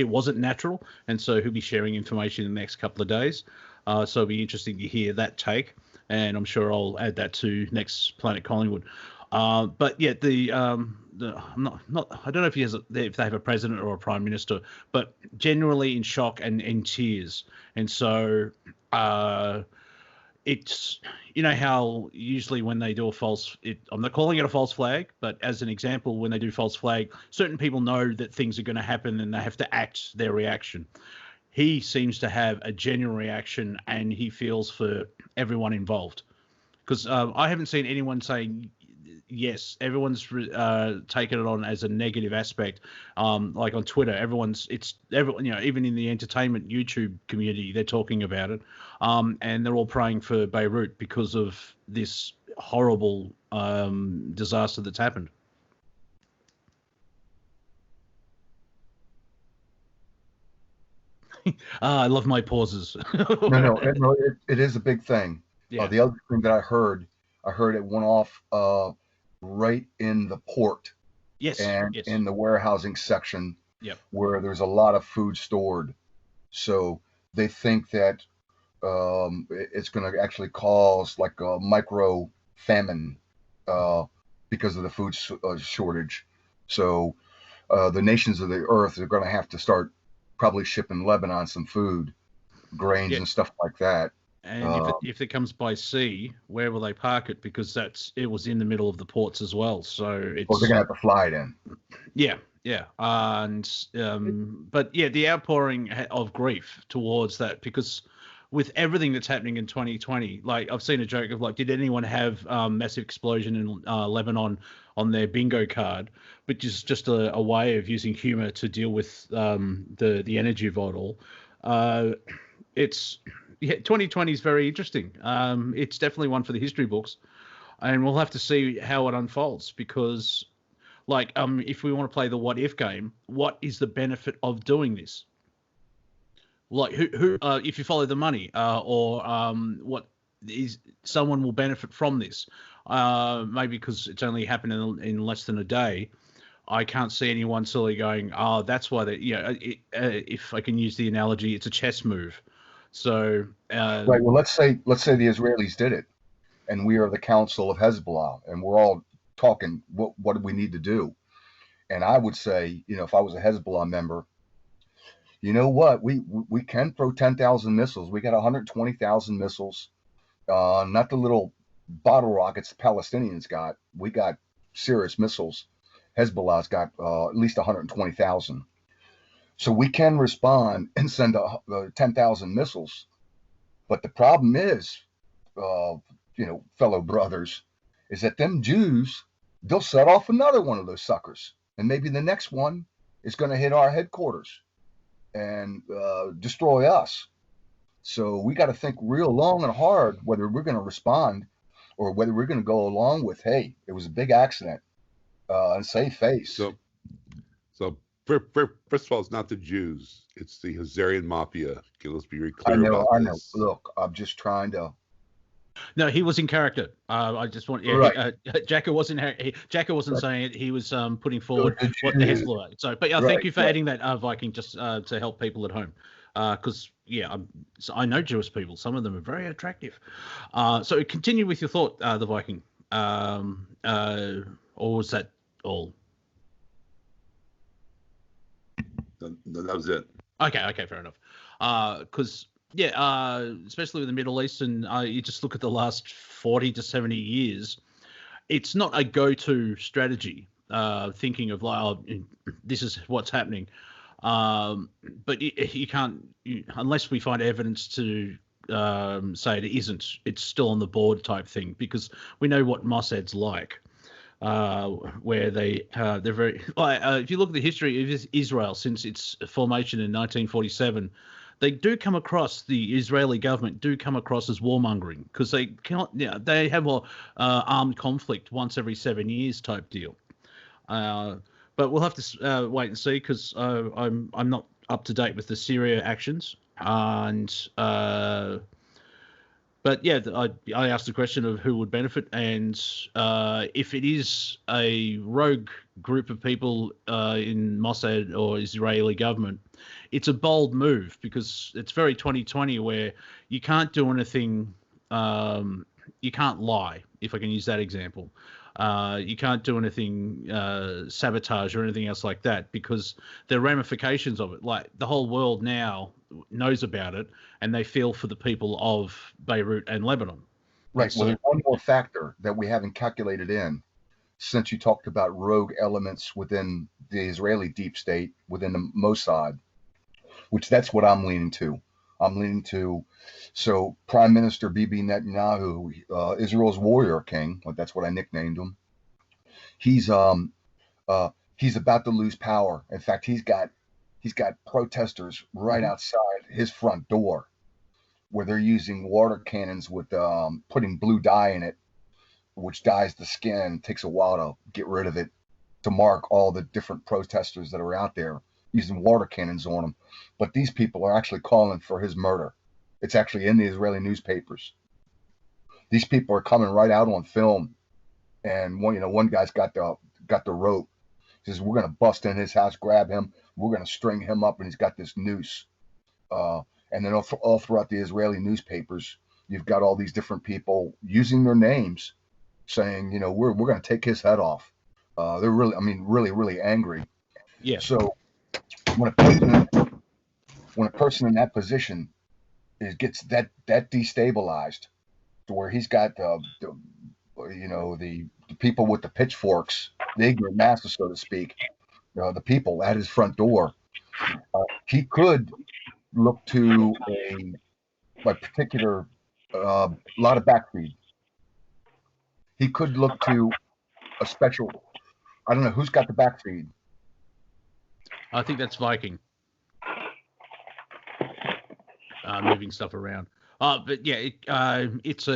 wasn't natural, and so he'll be sharing information in the next couple of days. So it'll be interesting to hear that take, and I'm sure I'll add that to next Planet Collingwood. But yeah, I'm not. I don't know if they have a president or a prime minister, but generally in shock and in tears. And so it's how usually when they do I'm not calling it a false flag, but as an example, when they do false flag, certain people know that things are going to happen and they have to act their reaction. He seems to have a genuine reaction, and he feels for everyone involved. Because I haven't seen anyone saying yes. Everyone's taken it on as a negative aspect. Like on Twitter, everyone, even in the entertainment YouTube community, they're talking about it, and they're all praying for Beirut because of this horrible disaster that's happened. I love my pauses. No, it is a big thing. Yeah. The other thing that I heard it went off right in the port. Yes. And yes. in the warehousing section. Yep. Where there's a lot of food stored. So they think that it's going to actually cause like a micro famine because of the food shortage. So the nations of the earth are going to have to start probably shipping Lebanon some food, grains and stuff like that. And if it comes by sea, where will they park it? Because it was in the middle of the ports as well. So it's. Well, they're gonna have to fly it in. Yeah. And but yeah, the outpouring of grief towards that, because with everything that's happening in 2020, like I've seen a joke of like, did anyone have massive explosion in Lebanon on their bingo card, which is just a way of using humor to deal with the energy of it all. It's 2020 is very interesting. It's definitely one for the history books, and we'll have to see how it unfolds, because like if we want to play the what if game, what is the benefit of doing this? Like who if you follow the money or what is someone will benefit from this, maybe because it's only happened in less than a day. I can't see anyone silly going, oh, that's why if I can use the analogy, it's a chess move. So right. Well, let's say the Israelis did it, and we are the Council of Hezbollah, and we're all talking what do we need to do. And I would say, if I was a Hezbollah member, you know what, we can throw 10,000 missiles. We got 120,000 missiles, not the little bottle rockets the Palestinians got. We got serious missiles. Hezbollah's got at least 120,000. So we can respond and send 10,000 missiles. But the problem is, fellow brothers, is that them Jews, they'll set off another one of those suckers. And maybe the next one is going to hit our headquarters and destroy us. So we got to think real long and hard whether we're going to respond or whether we're going to go along with, hey, it was a big accident and save face. So first of all, it's not the Jews; it's the Hazarian mafia. Okay, let's be very clear about this. I know. Look, I'm just trying to. No, he was in character. I just want. Yeah, right. Jacker wasn't. Jacker wasn't saying it. He was putting forward what the Hezbollah. So, but thank you for adding that, Viking, just to help people at home. because so I know Jewish people. Some of them are very attractive. So continue with your thought, the Viking. Or was that all? That was it. Okay, fair enough. Because especially with the Middle East, and you just look at the last 40 to 70 years, it's not a go-to strategy. Thinking of like, oh, this is what's happening, but you can't unless we find evidence to say it isn't. It's still on the board type thing, because we know what Mossad's like. Where they're very if you look at the history of Israel since its formation in 1947, they do come across, the Israeli government do come across as warmongering, because they cannot, they have a armed conflict once every 7 years type deal. But we'll have to wait and see, because I'm not up to date with the Syria actions, and but yeah, I asked the question of who would benefit, and if it is a rogue group of people in Mossad or Israeli government, it's a bold move, because it's very 2020, where you can't do anything, you can't lie, if I can use that example. You can't do anything sabotage or anything else like that, because there are ramifications of it. Like, the whole world now knows about it, and they feel for the people of Beirut and Lebanon. Right. Well, there's one more factor that we haven't calculated in, since you talked about rogue elements within the Israeli deep state, within the Mossad, which that's what I'm leaning to. So Prime Minister Bibi Netanyahu, Israel's warrior king, that's what I nicknamed him. He's about to lose power. In fact, he's got protesters right outside his front door, where they're using water cannons with putting blue dye in it, which dyes the skin. It takes a while to get rid of it, to mark all the different protesters that are out there, using water cannons on them. But these people are actually calling for his murder. It's actually in the Israeli newspapers. These people are coming right out on film, and one guy's got the rope. He says, we're going to bust in his house, grab him, we're going to string him up, and he's got this noose. And then all throughout the Israeli newspapers, you've got all these different people using their names, saying, we're going to take his head off. They're really, really angry. Yeah. So when a person in that position gets that destabilized, to where he's got the people with the pitchforks, the ignorant masses, so to speak, the people at his front door, he could look to a particular lot of backfeed. He could look to a special. I don't know who's got the backfeed. I think that's Viking. Moving stuff around. But yeah, it's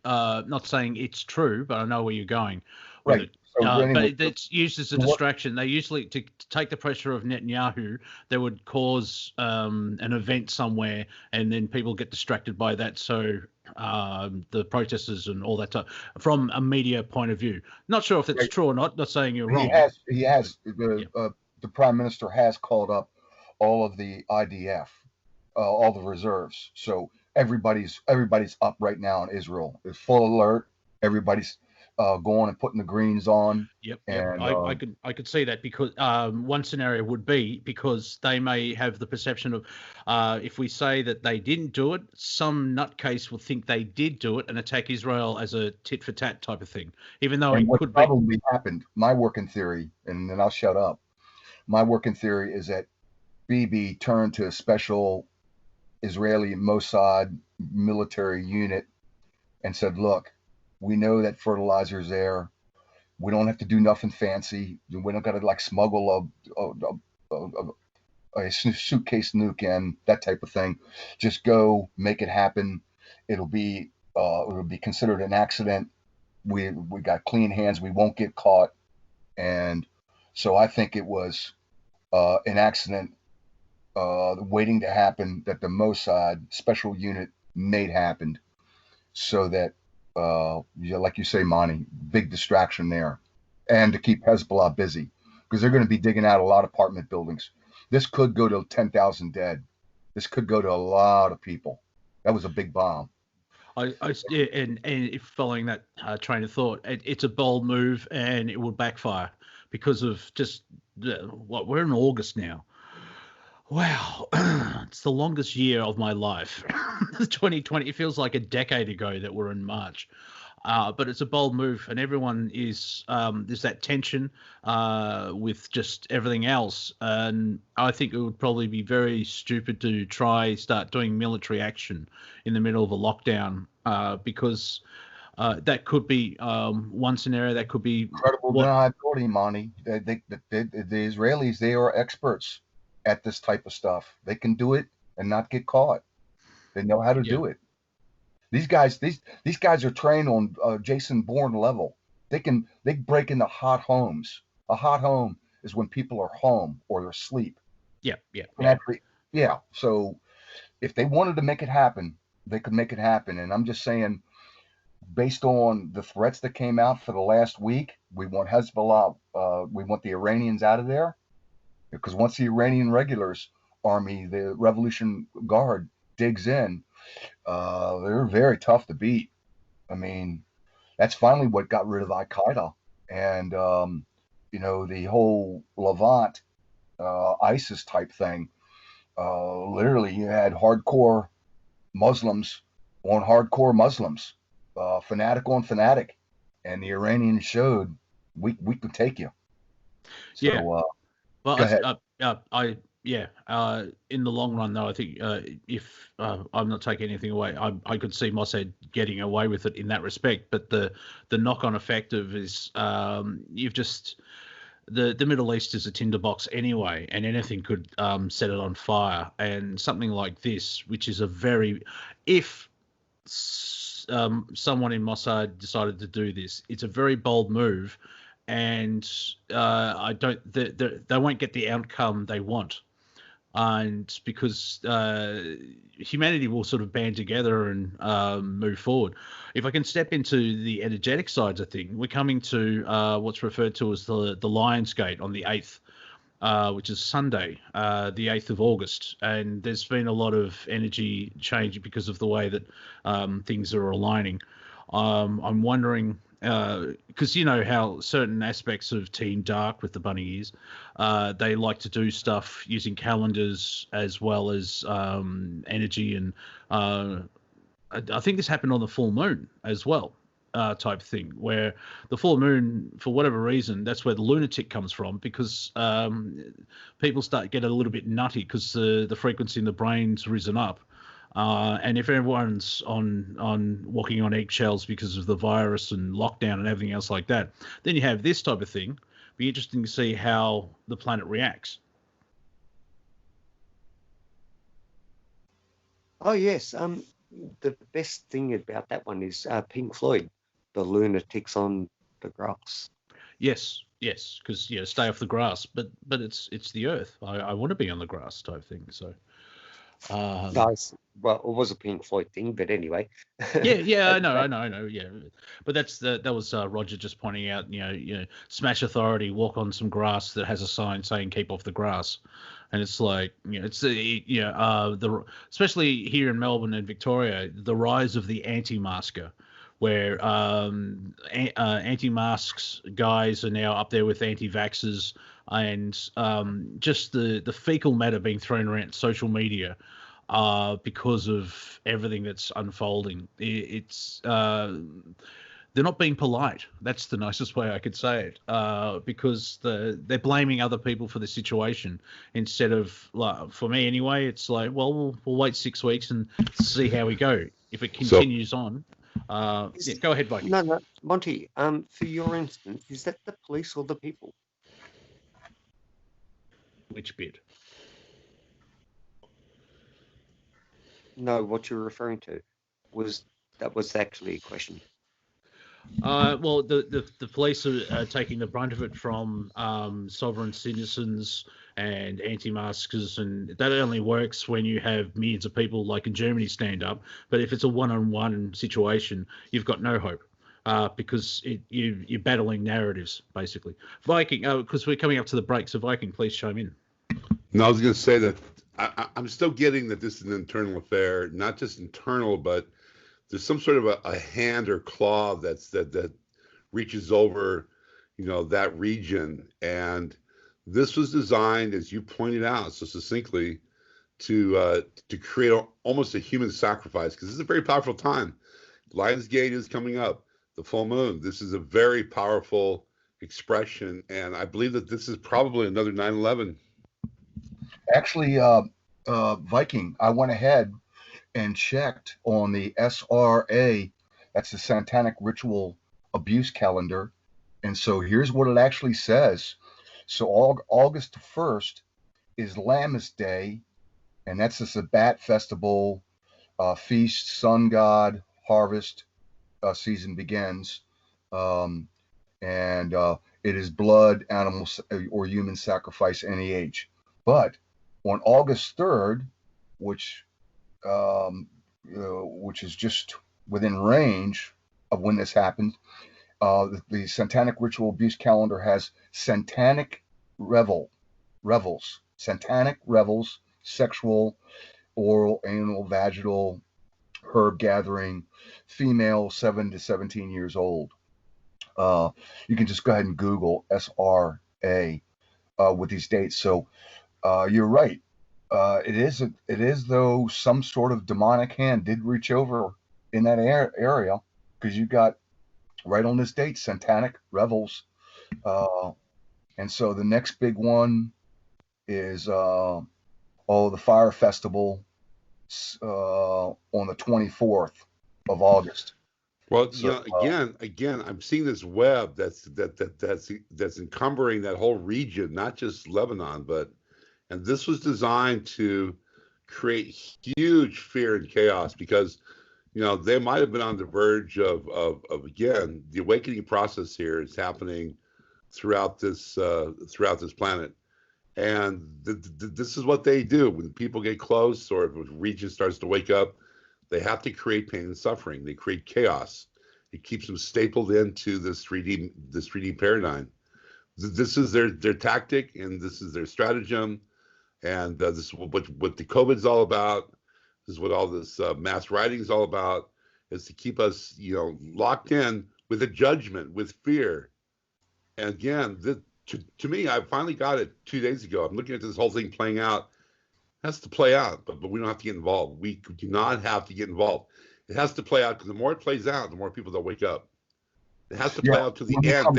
not saying it's true, but I know where you're going. Right. But it's used as a distraction. They usually, to take the pressure of Netanyahu, they would cause an event somewhere, and then people get distracted by that. So the protesters and all that stuff, from a media point of view. Not sure if that's true or not. Not saying you're wrong. He has. The Prime Minister has called up all of the IDF, all the reserves. So everybody's up right now in Israel. It's full alert. Everybody's going and putting the greens on. Yep. And I could see that, because one scenario would be, because they may have the perception of if we say that they didn't do it, some nutcase will think they did do it and attack Israel as a tit for tat type of thing, even though it could probably happened. My working theory, and then I'll shut up. My working theory is that Bibi turned to a special Israeli Mossad military unit and said, look, we know that fertilizer's there. We don't have to do nothing fancy. We don't got to smuggle a suitcase nuke in, that type of thing. Just go, make it happen. It'll be considered an accident. We got clean hands. We won't get caught. And so I think it was an accident waiting to happen, that the Mossad special unit made happen, so that, like you say, Monty, big distraction there, and to keep Hezbollah busy, because they're going to be digging out a lot of apartment buildings. This could go to 10,000 dead. This could go to a lot of people. That was a big bomb. Yeah, and if following that train of thought, it's a bold move and it will backfire because of just what we're in August now. Wow, it's the longest year of my life. 2020, it feels like a decade ago that we're in March. But it's a bold move, and everyone is there's that tension with just everything else. And I think it would probably be very stupid to start doing military action in the middle of a lockdown because that could be one scenario. That could be Incredible deniability, Monty. The Israelis, they are experts at this type of stuff. They can do it and not get caught. They know how to do it. These guys are trained on Jason Bourne level. They break into hot homes. A hot home is when people are home or they're asleep. Yeah. So if they wanted to make it happen, they could make it happen. And I'm just saying, based on the threats that came out for the last week, we want Hezbollah, we want the Iranians out of there, because once the Iranian regulars army, the Revolution Guard, digs in, they're very tough to beat. I mean, that's finally what got rid of Al-Qaeda and, the whole Levant, ISIS type thing. Literally, you had hardcore Muslims on hardcore Muslims, fanatic on fanatic, and the Iranians showed we could take you. So, well, go ahead. In the long run, though, I think if I'm not taking anything away, I could see Mossad getting away with it in that respect. But the knock-on effect of is you've just the Middle East is a tinderbox anyway, and anything could set it on fire. And something like this, which is if someone in Mossad decided to do this, it's a very bold move, and they won't get the outcome they want. And because humanity will sort of band together and move forward. If I can step into the energetic sides of things, we're coming to what's referred to as the Lion's Gate on the 8th, which is Sunday, the 8th of August. And there's been a lot of energy change because of the way that things are aligning. I'm wondering, because you know how certain aspects of Team Dark with the bunny ears, they like to do stuff using calendars as well as energy, and I think this happened on the full moon as well, type thing, where the full moon, for whatever reason, that's where the lunatic comes from, because people get a little bit nutty because the frequency in the brain's risen up. And if everyone's on walking on eggshells because of the virus and lockdown and everything else like that, then you have this type of thing. Be interesting to see how the planet reacts. Oh yes, the best thing about that one is Pink Floyd, the lunatics on the grass. Yes, because stay off the grass, but it's the earth. I want to be on the grass type thing. So. Nice. Well, it was a Pink Floyd thing, but anyway. Yeah, I know. Yeah, but that was Roger just pointing out. Smash Authority, walk on some grass that has a sign saying "Keep off the grass," and it's like especially here in Melbourne and Victoria, the rise of the anti-masker, where anti-masks guys are now up there with anti-vaxxers, and just the fecal matter being thrown around social media because of everything that's unfolding. It's they're not being polite. That's the nicest way I could say it, because they're blaming other people for the situation instead of, for me anyway, it's like, well, we'll wait 6 weeks and see how we go. If it continues on. Go ahead, Viking. No, Monty. For your instance, is that the police or the people? Which bit? No, what you're referring to was actually a question. Well, the police are taking the brunt of it from sovereign citizens and anti-maskers, and that only works when you have millions of people like in Germany stand up. But if it's a one-on-one situation, you've got no hope, because you're battling narratives, basically. Viking, because we're coming up to the break, so Viking, please chime in. No, I was going to say that I'm still getting that this is an internal affair, not just internal, but there's some sort of a hand or claw that reaches over, that region. And this was designed, as you pointed out so succinctly, to create almost a human sacrifice, because this is a very powerful time. Lionsgate is coming up, the full moon. This is a very powerful expression, and I believe that this is probably another 9/11. Actually, Viking, I went ahead and checked on the SRA, that's the Satanic Ritual Abuse Calendar. And so here's what it actually says. So August 1st is Lammas Day, and that's the Sabbat festival, feast, sun god, harvest season begins. And it is blood, animal, or human sacrifice, any age. But on August 3rd, which is just within range of when this happened, the Satanic Ritual Abuse Calendar has satanic revels, satanic revels, sexual, oral, anal, vaginal, herb gathering, female 7 to 17 years old. You can just go ahead and Google SRA with these dates. So you're right. It is though some sort of demonic hand did reach over in that area, because you got right on this date satanic revels, and so the next big one is the fire festival on the 24th of August. Well, again, I'm seeing this web that's encumbering that whole region, not just Lebanon, and this was designed to create huge fear and chaos, because they might have been on the verge of again, the awakening process here is happening throughout this planet, and this is what they do when people get close, or if a region starts to wake up. They have to create pain and suffering. They create chaos. It keeps them stapled into this 3D paradigm. This is their tactic, and this is their stratagem, and this is what the COVID is all about. This is what all this mass writing is all about, is to keep us, locked in with a judgment, with fear. And again, to me, I finally got it 2 days ago. I'm looking at this whole thing playing out. It has to play out, but we don't have to get involved. We do not have to get involved. It has to play out, because the more it plays out, the more people that wake up. It has to play out to the end.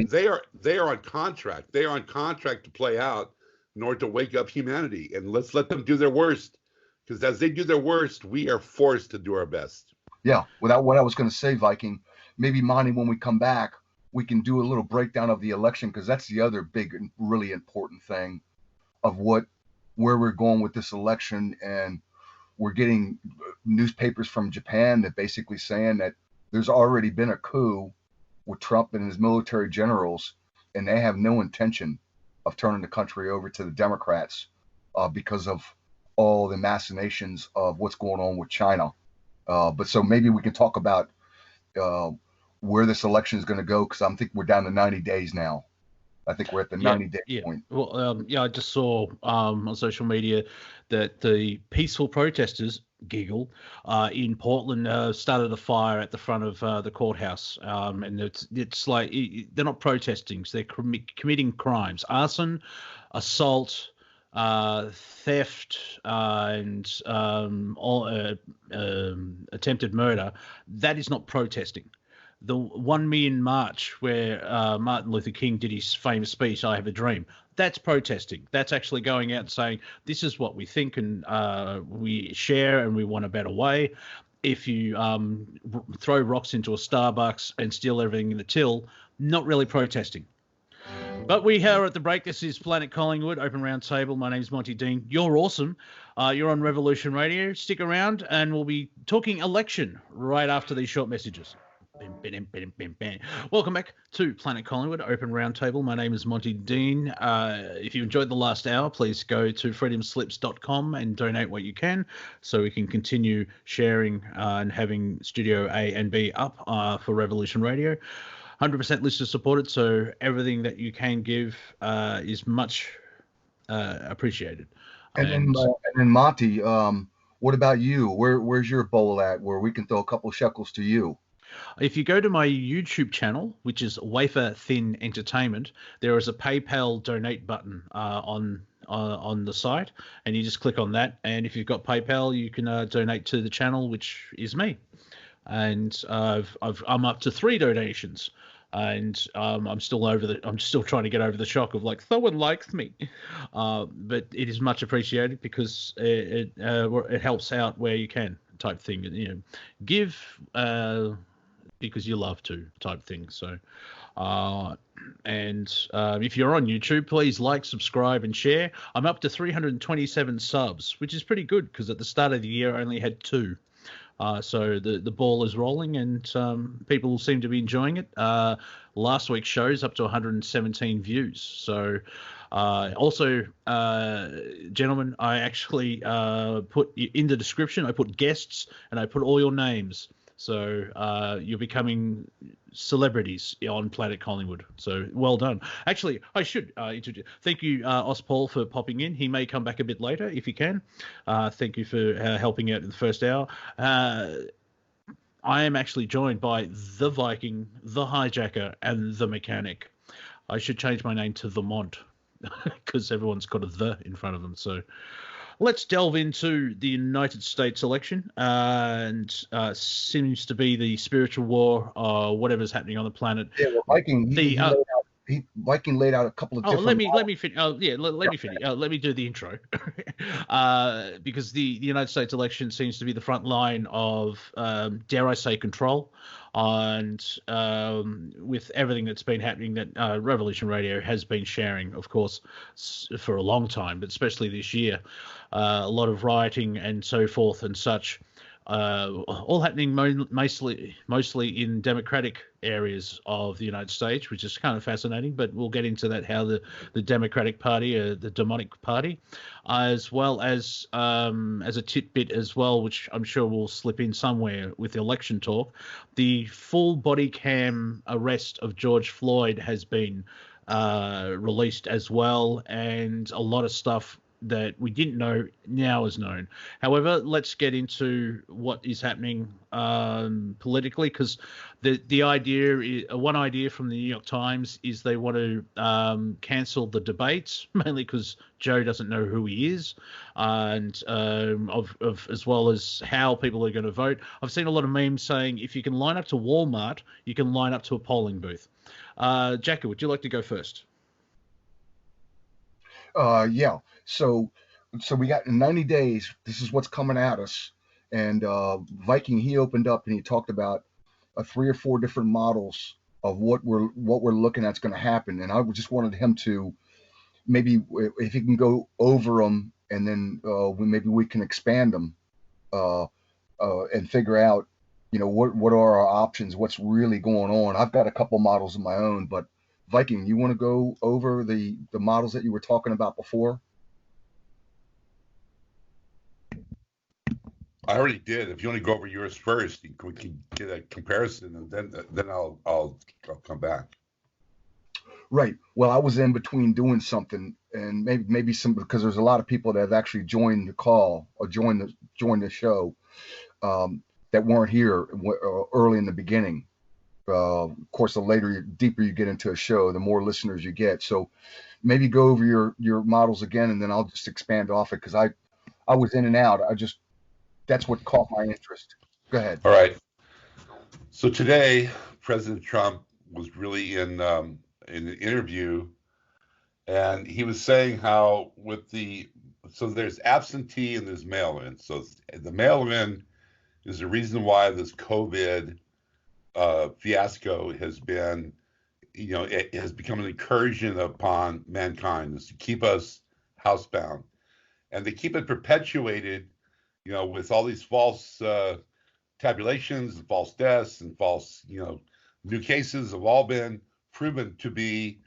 They are on contract. They are on contract to play out in order to wake up humanity. And let's let them do their worst, because as they do their worst, we are forced to do our best. Yeah, without what I was going to say, Viking, maybe, Monty, when we come back, we can do a little breakdown of the election, because that's the other big and really important thing of where we're going with this election. And we're getting newspapers from Japan that basically saying that there's already been a coup with Trump and his military generals, and they have no intention of turning the country over to the Democrats because of all the machinations of what's going on with China. But so maybe we can talk about where this election is going to go, because I think we're down to 90 days now. I think we're at the 90-day point. Well, I just saw on social media that the peaceful protesters, giggle, in Portland started a fire at the front of the courthouse. And it's like they're not protesting, so they're committing crimes: arson, assault, theft, and attempted murder. That is not protesting. The 1 million march where Martin Luther King did his famous speech, "I have a dream," that's protesting. That's actually going out and saying, this is what we think, and we share, and we want a better way. If you throw rocks into a Starbucks and steal everything in the till, not really protesting. But we are at the break. This is Planet Collingwood, Open Round Table. My name is Monty Dean. You're awesome. You're on Revolution Radio. Stick around, and we'll be talking election right after these short messages. Welcome back to Planet Collingwood, Open Roundtable. My name is Monty Dean. If you enjoyed the last hour, please go to freedomslips.com and donate what you can, so we can continue sharing and having Studio A and B up for Revolution Radio. 100% listener supported, so everything that you can give is much appreciated. And then Monty, what about you? Where's your bowl at where we can throw a couple shekels to you? If you go to my YouTube channel, which is Wafer Thin Entertainment, there is a PayPal donate button on the site, and you just click on that. And if you've got PayPal, you can donate to the channel, which is me. And I'm up to 3 donations, and I'm still trying to get over the shock of like someone likes me, but it is much appreciated because it helps out where you can, type thing. You know, give because you love to, type thing. So, if you're on YouTube, please like, subscribe, and share. I'm up to 327 subs, which is pretty good because at the start of the year I only had 2. So the ball is rolling, and people seem to be enjoying it. Last week's show's up to 117 views. So also, gentlemen, I actually put in the description, I put guests, and I put all your names. So you're becoming celebrities on Planet Collingwood. So well done. Actually, I should introduce. Thank you, Aust Paul, for popping in. He may come back a bit later if he can. Thank you for helping out in the first hour. I am actually joined by the Viking, the HiJacker, and the Mechanic. I should change my name to the Mont because everyone's got a "the" in front of them. So let's delve into the United States election, and seems to be the spiritual war, or whatever's happening on the planet. Yeah, well, Viking, Viking laid out a couple of different. Let me finish. Let me finish. Let me do the intro, because the United States election seems to be the front line of, dare I say, control. And with everything that's been happening, that Revolution Radio has been sharing, of course, for a long time, but especially this year, a lot of rioting and so forth and such, all happening mostly in democratic areas of the United States, which is kind of fascinating. But we'll get into that, how the Democratic Party, the demonic party, as well as a tidbit as well, which I'm sure will slip in somewhere with the election talk. The full body cam arrest of George Floyd has been released as well, and a lot of stuff that we didn't know now is known. However, let's get into what is happening politically, because the idea, one idea from the New York Times, is they want to cancel the debates, mainly because Joe doesn't know who he is, and as well as how people are going to vote. I've seen a lot of memes saying if you can line up to Walmart, you can line up to a polling booth. Jacker, would you like to go first? Yeah. So we got in 90 days. This is what's coming at us. And Viking, he opened up and he talked about 3 or 4 different models of what we're looking at's going to happen. And I just wanted him to maybe, if he can go over them, and then maybe we can expand them and figure out, what are our options, what's really going on. I've got a couple models of my own, but Viking, you want to go over the models that you were talking about before? I already did. If you want to go over yours first, we can get a comparison, and then I'll come back. Right. Well, I was in between doing something, and maybe some, because there's a lot of people that have actually joined the call or joined the show that weren't here early in the beginning. Of course, deeper you get into a show, the more listeners you get. So maybe go over your models again, and then I'll just expand off it, because I was in and out. That's what caught my interest. Go ahead. All right. So today, President Trump was really in an interview, and he was saying how so there's absentee and there's mail-in. So the mail-in is the reason why this COVID fiasco has been, it has become an incursion upon mankind, is to keep us housebound, and they keep it perpetuated, with all these false tabulations and false deaths and false, new cases have all been proven to be,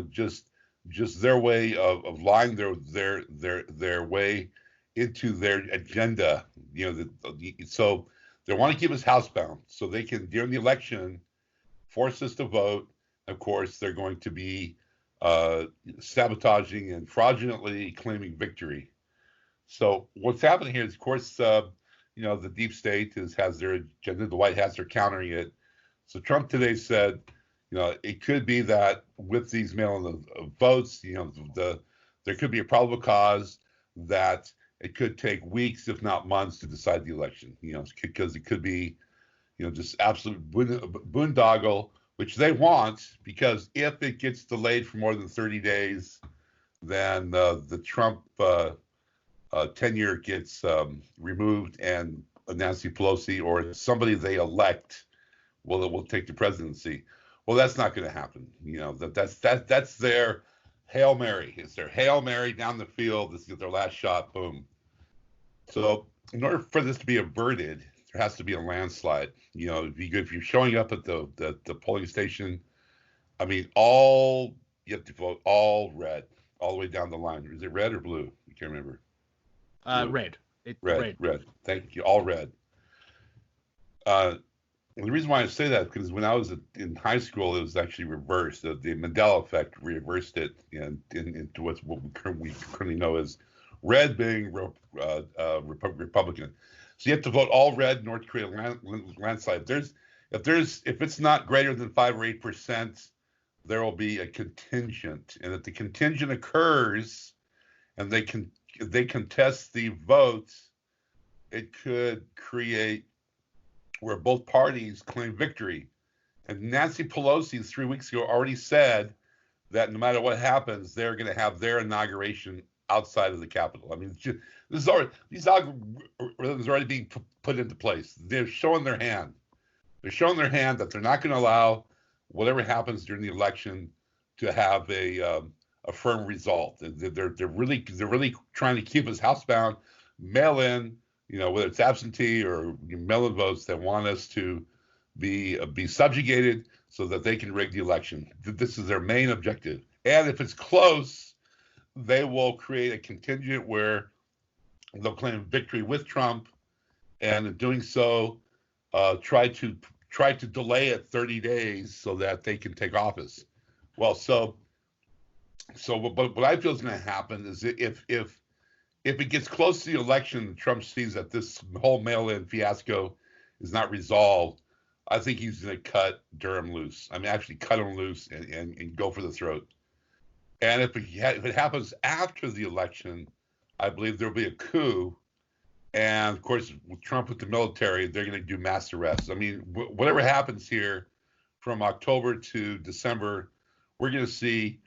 just their way of lying their way into their agenda, so they want to keep us housebound so they can, during the election, force us to vote. Of course, they're going to be sabotaging and fraudulently claiming victory. So what's happening here is, of course, the deep state has their agenda. The White Hats are countering it. So Trump today said, it could be that with these mail-in votes, there could be a probable cause that it could take weeks, if not months, to decide the election. Because it could be, just absolute boondoggle, which they want, because if it gets delayed for more than 30 days, then the Trump tenure gets removed, and Nancy Pelosi or somebody they elect will take the presidency. Well, that's not going to happen. That's their Hail Mary. It's their Hail Mary down the field. This is their last shot. Boom. So in order for this to be averted, there has to be a landslide. If you're showing up at the polling station, I mean, you have to vote all red, all the way down the line. Is it red or blue? I can't remember. Red. Red. Thank you. All red. The reason why I say that is because when I was in high school, it was actually reversed. The Mandela effect reversed it into what we currently know as red being Republican. So you have to vote all red in order to create a landslide. If it's not greater than 5 or 8%, there will be a contingent, and if the contingent occurs, and they contest the votes, it could create where both parties claim victory. And Nancy Pelosi 3 weeks ago already said that no matter what happens, they're going to have their inauguration outside of the Capitol. I mean, these algorithms are already being put into place. They're showing their hand. They're showing their hand that they're not going to allow whatever happens during the election to have a firm result. They're really trying to keep us housebound, mail in. Whether it's absentee or mail-in votes, that want us to be subjugated so that they can rig the election. This is their main objective. And if it's close, they will create a contingent where they'll claim victory with Trump, and in doing so, try to delay it 30 days so that they can take office. Well, so what I feel is going to happen is if it gets close to the election, Trump sees that this whole mail-in fiasco is not resolved, I think he's going to cut Durham loose. I mean, actually cut him loose and go for the throat. And if it happens after the election, I believe there'll be a coup. And, of course, with Trump with the military, they're going to do mass arrests. I mean, whatever happens here from October to December, we're going to see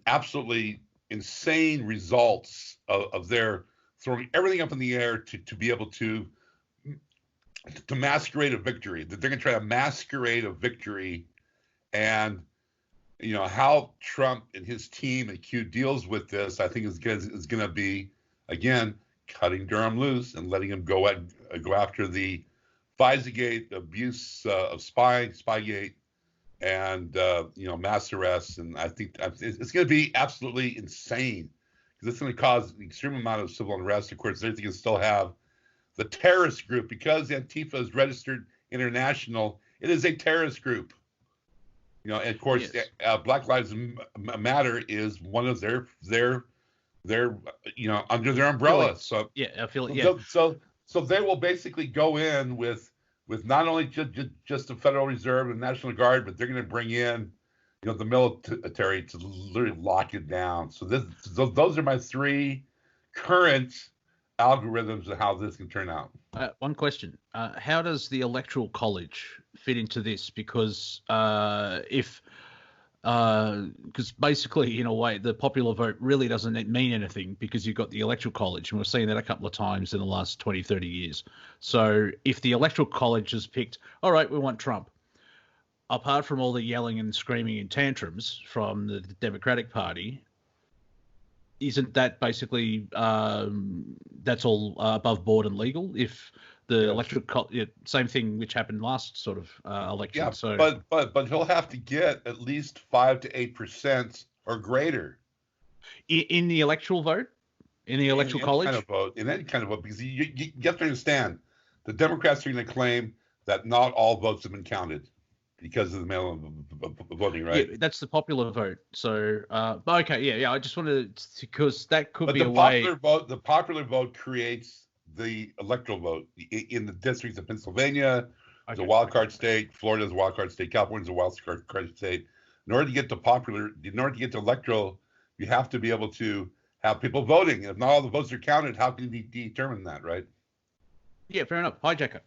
absolutely insane results of their throwing everything up in the air to be able to masquerade a victory. That they're going to try to masquerade a victory, and how Trump and his team and Q deals with this, I think is going to be, again, cutting Durham loose and letting him go after the FISA-gate abuse of Spygate, and mass arrests. And I think it's going to be absolutely insane, because it's going to cause an extreme amount of civil unrest. Of course, they can still have the terrorist group, because Antifa is registered international. It is a terrorist group. And of course, yes. Black Lives Matter is one of their under their umbrella. So yeah, I feel it. Yeah. So they will basically go in with not only just the Federal Reserve and National Guard, but they're going to bring in, the military to literally lock it down. So those are my 3 current algorithms of how this can turn out. One question: how does the Electoral College fit into this? Because because basically, in a way, the popular vote really doesn't mean anything, because you've got the Electoral College, and we've seen that a couple of times in the last 20, 30 years. So if the Electoral College has picked, all right, we want Trump, apart from all the yelling and screaming and tantrums from the Democratic Party, isn't that basically that's all above board and legal? If the Electoral College, same thing which happened last sort of election. Yeah, so, but he'll have to get at least 5 to 8% or greater in the electoral vote, in the Electoral College. In any kind of vote, because you have to understand, the Democrats are going to claim that not all votes have been counted. because of the mail-in voting, right? Yeah, that's the popular vote. So, but okay, yeah. I just wanted because that could But be the a way. popular vote creates the electoral vote in the districts of Pennsylvania. It's a wild card state. Florida's a wild card state. California's a wild card state. In order to get to electoral, you have to be able to have people voting. If not all the votes are counted, how can you determine that, right? Yeah, fair enough. HiJacker.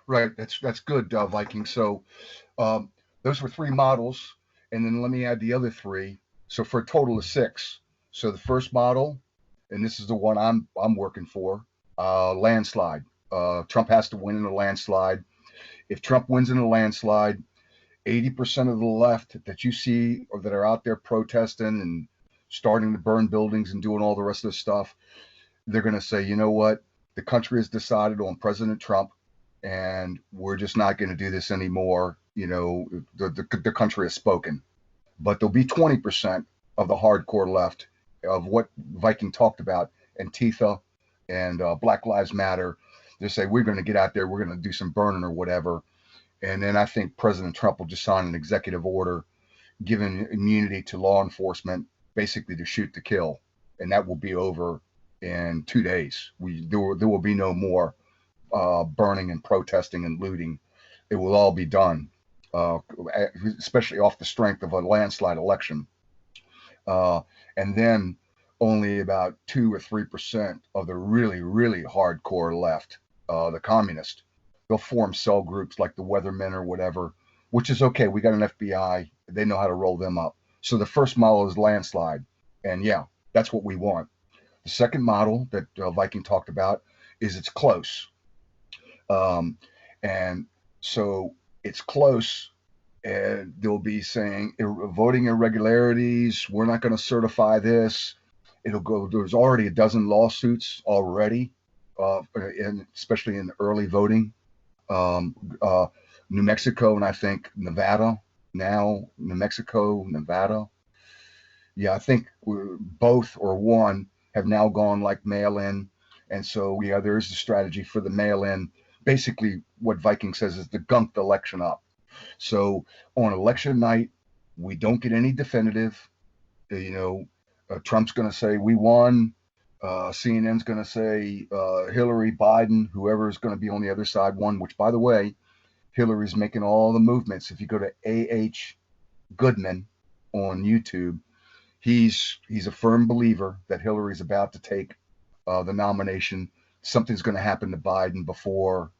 Right. That's good, Viking. So those were 3 models, and then let me add the other 3. So for a total of 6. So the first model, and this is the one I'm working for, landslide. Trump has to win in a landslide. If Trump wins in a landslide, 80% of the left that you see or that are out there protesting and starting to burn buildings and doing all the rest of the stuff, they're going to say, you know what? The country has decided on President Trump, and we're just not going to do this anymore. You know, the country has spoken. But there'll be 20% of the hardcore left of what Viking talked about, Antifa and Black Lives Matter. They say, we're going to get out there, we're going to do some burning or whatever. And then I think President Trump will just sign an executive order giving immunity to law enforcement, basically to shoot to kill. And that will be over in 2 days. There will be no more burning and protesting and looting. It will all be done, especially off the strength of a landslide election. And then only about 2 or 3% of the really, really hardcore left, the communists, they'll form cell groups like the Weathermen or whatever, which is okay. We got an FBI. They know how to roll them up. So the first model is landslide. And yeah, that's what we want. The second model that Viking talked about is it's close. And so it's close, and they'll be saying voting irregularities. We're not going to certify this. It'll go. There's already a dozen lawsuits already, especially in early voting. New Mexico and I think Nevada now. New Mexico, Nevada. Yeah, I think both or one have now gone like mail-in, and so yeah, there is the strategy for the mail-in. Basically, what Viking says is to gunk the election up. So on election night, we don't get any definitive. Trump's going to say we won. CNN's going to say Hillary, Biden, whoever is going to be on the other side won. Which, by the way, Hillary's making all the movements. If you go to A.H. Goodman on YouTube, he's a firm believer that Hillary's about to take the nomination. Something's going to happen to Biden before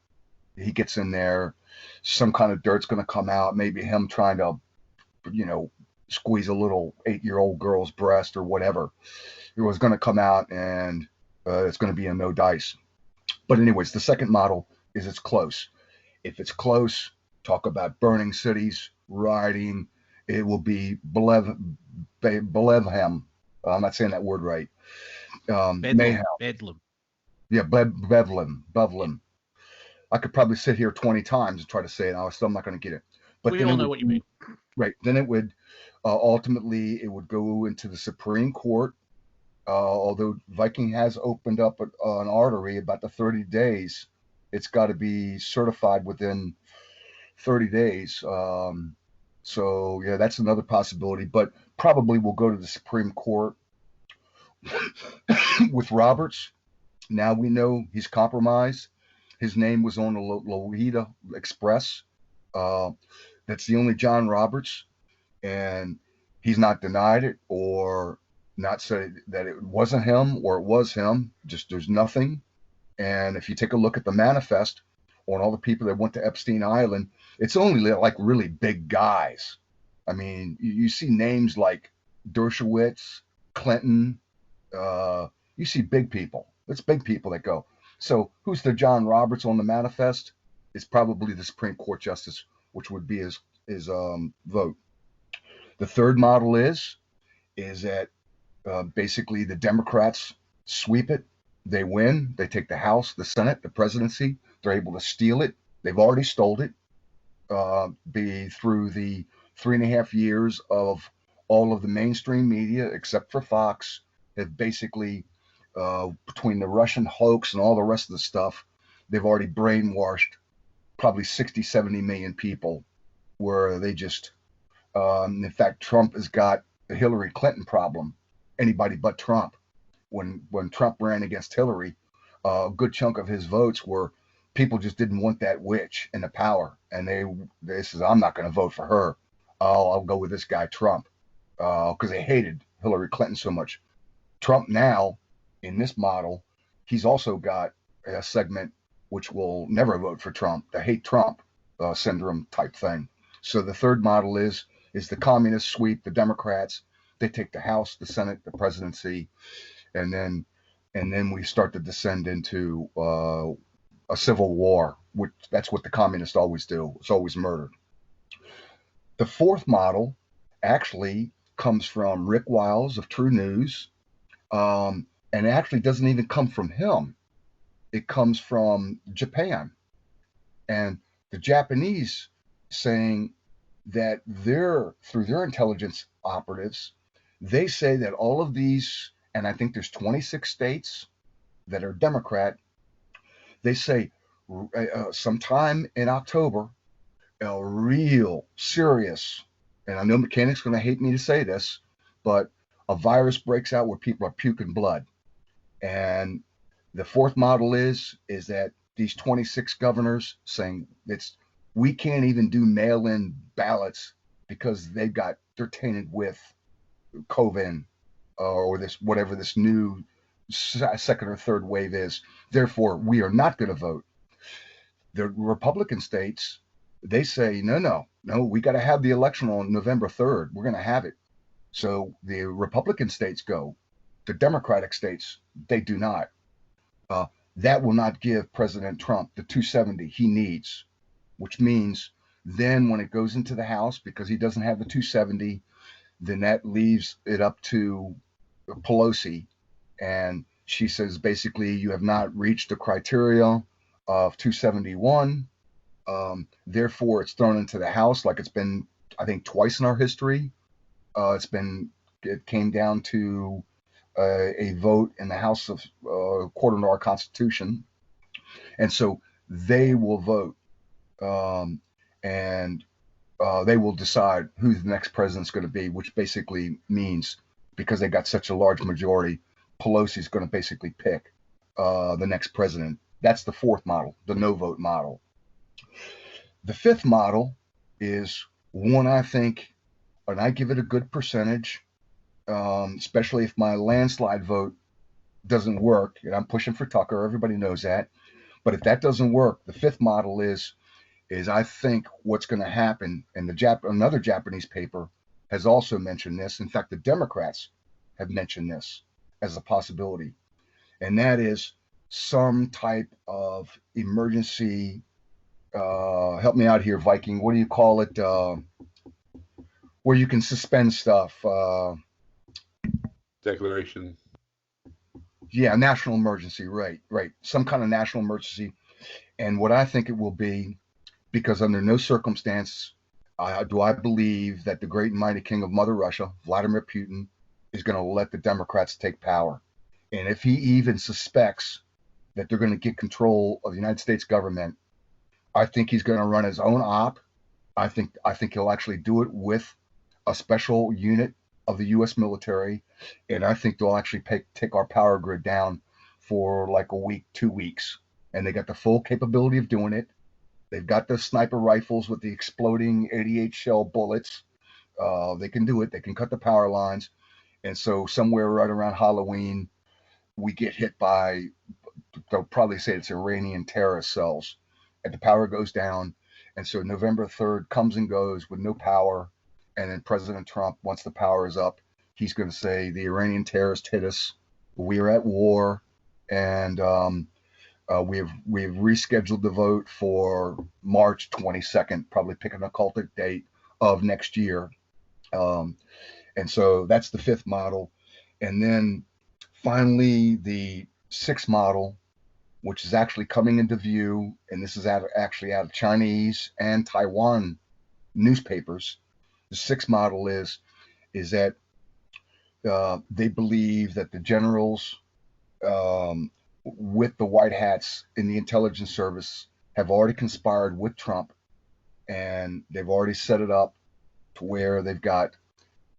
he gets in there. Some kind of dirt's going to come out. Maybe him trying to, squeeze a little 8-year-old girl's breast or whatever. It was going to come out, and it's going to be a no dice. But anyways, the second model is it's close. If it's close, talk about burning cities, rioting. It will be Belevham. I'm not saying that word right. Mayhem. Bedlam. Yeah, Bevlin. I could probably sit here 20 times and try to say it. I'm still not going to get it. But we all know what you mean. Right. Then it would ultimately go into the Supreme Court. Although Viking has opened up an artery about the 30 days, it's got to be certified within 30 days. So yeah, that's another possibility. But probably we'll go to the Supreme Court with Roberts. Now we know he's compromised. His name was on the Lolita Express. That's the only John Roberts, and he's not denied it or not said that it wasn't him or it was him. Just there's nothing. And if you take a look at the manifest on all the people that went to Epstein Island, it's only like really big guys. I mean, you see names like Dershowitz, Clinton. You see big people. It's big people that go. So who's the John Roberts on the manifest? It's probably the Supreme Court justice, which would be his vote. The third model is that basically the Democrats sweep it. They win. They take the House, the Senate, the presidency. They're able to steal it. They've already stole it. Be through the 3.5 years of all of the mainstream media, except for Fox, have basically between the Russian hoax and all the rest of the stuff, they've already brainwashed probably 60, 70 million people, where they just, in fact, Trump has got the Hillary Clinton problem. Anybody but Trump. When Trump ran against Hillary, a good chunk of his votes were people just didn't want that witch in the power, and they says, I'm not going to vote for her. I'll go with this guy Trump, because they hated Hillary Clinton so much. Trump now, in this model, he's also got a segment which will never vote for Trump, the hate Trump syndrome type thing. So the third model is the communists sweep the Democrats. They take the House, the Senate, the presidency, and then we start to descend into a civil war, which that's what the communists always do. It's always murder. The fourth model actually comes from Rick Wiles of True News, and it actually doesn't even come from him. It comes from Japan, and the Japanese saying that through their intelligence operatives, they say that all of these, and I think there's 26 states that are Democrat, they say sometime in October, a real serious, and I know Mechanic's going to hate me to say this, but a virus breaks out where people are puking blood. And the fourth model is that these 26 governors saying we can't even do mail-in ballots because they're tainted with COVID or this whatever this new second or third wave is. Therefore, we are not going to vote. The Republican states, they say, no, we got to have the election on November 3rd. We're going to have it. So the Republican states go. The Democratic states, they do not. That will not give President Trump the 270 he needs, which means then when it goes into the House, because he doesn't have the 270, then that leaves it up to Pelosi. And she says, basically, you have not reached the criteria of 271. Therefore, it's thrown into the House like it's been, I think, twice in our history. It came down to a vote in the House of according to our Constitution. And so they will vote, and they will decide who the next president's going to be, which basically means, because they got such a large majority, Pelosi's going to basically pick the next president. That's the fourth model, the no vote model. The fifth model is one I think, and I give it a good percentage, especially if my landslide vote doesn't work, and I'm pushing for Tucker, everybody knows that. But if that doesn't work, the fifth model is I think what's going to happen, and another Japanese paper has also mentioned this. In fact, the Democrats have mentioned this as a possibility, and that is some type of emergency. Help me out here, Viking. What do you call it? Where you can suspend stuff. Declaration. Yeah, national emergency. Right. Some kind of national emergency. And what I think it will be, because under no circumstance do I believe that the great and mighty king of Mother Russia, Vladimir Putin, is going to let the Democrats take power. And if he even suspects that they're going to get control of the United States government, I think he's going to run his own op. I think he'll actually do it with a special unit of the U.S. military, and I think they'll actually take our power grid down for like a week, 2 weeks. And they got the full capability of doing it. They've got the sniper rifles with the exploding 88 shell bullets. They can do it. They can cut the power lines. And so somewhere right around Halloween, we get hit by, they'll probably say it's Iranian terrorist cells, and the power goes down. And so November 3rd comes and goes with no power. And then President Trump, once the power is up, he's going to say the Iranian terrorists hit us. We are at war, and we've rescheduled the vote for March 22nd, probably picking a occultic date of next year. And so that's the fifth model. And then finally, the sixth model, which is actually coming into view, and this is actually out of Chinese and Taiwan newspapers. The sixth model is that they believe that the generals with the white hats in the intelligence service have already conspired with Trump, and they've already set it up to where they've got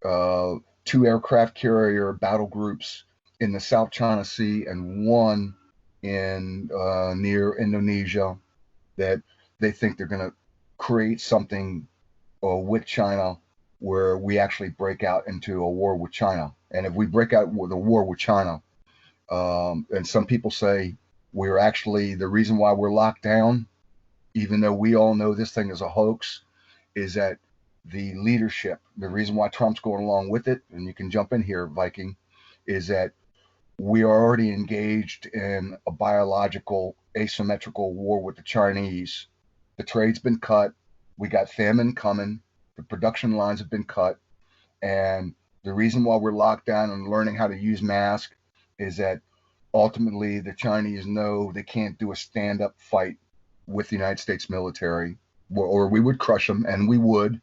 2 aircraft carrier battle groups in the South China Sea and 1 in near Indonesia, that they think they're going to create something with China where we actually break out into a war with China. And if we break out with a war with China, and some people say we're actually, the reason why we're locked down, even though we all know this thing is a hoax, is that the leadership, the reason why Trump's going along with it, and you can jump in here, Viking, is that we are already engaged in a biological asymmetrical war with the Chinese. The trade's been cut. We got famine coming. The production lines have been cut. And the reason why we're locked down and learning how to use masks is that ultimately the Chinese know they can't do a stand-up fight with the United States military, or we would crush them, and we would,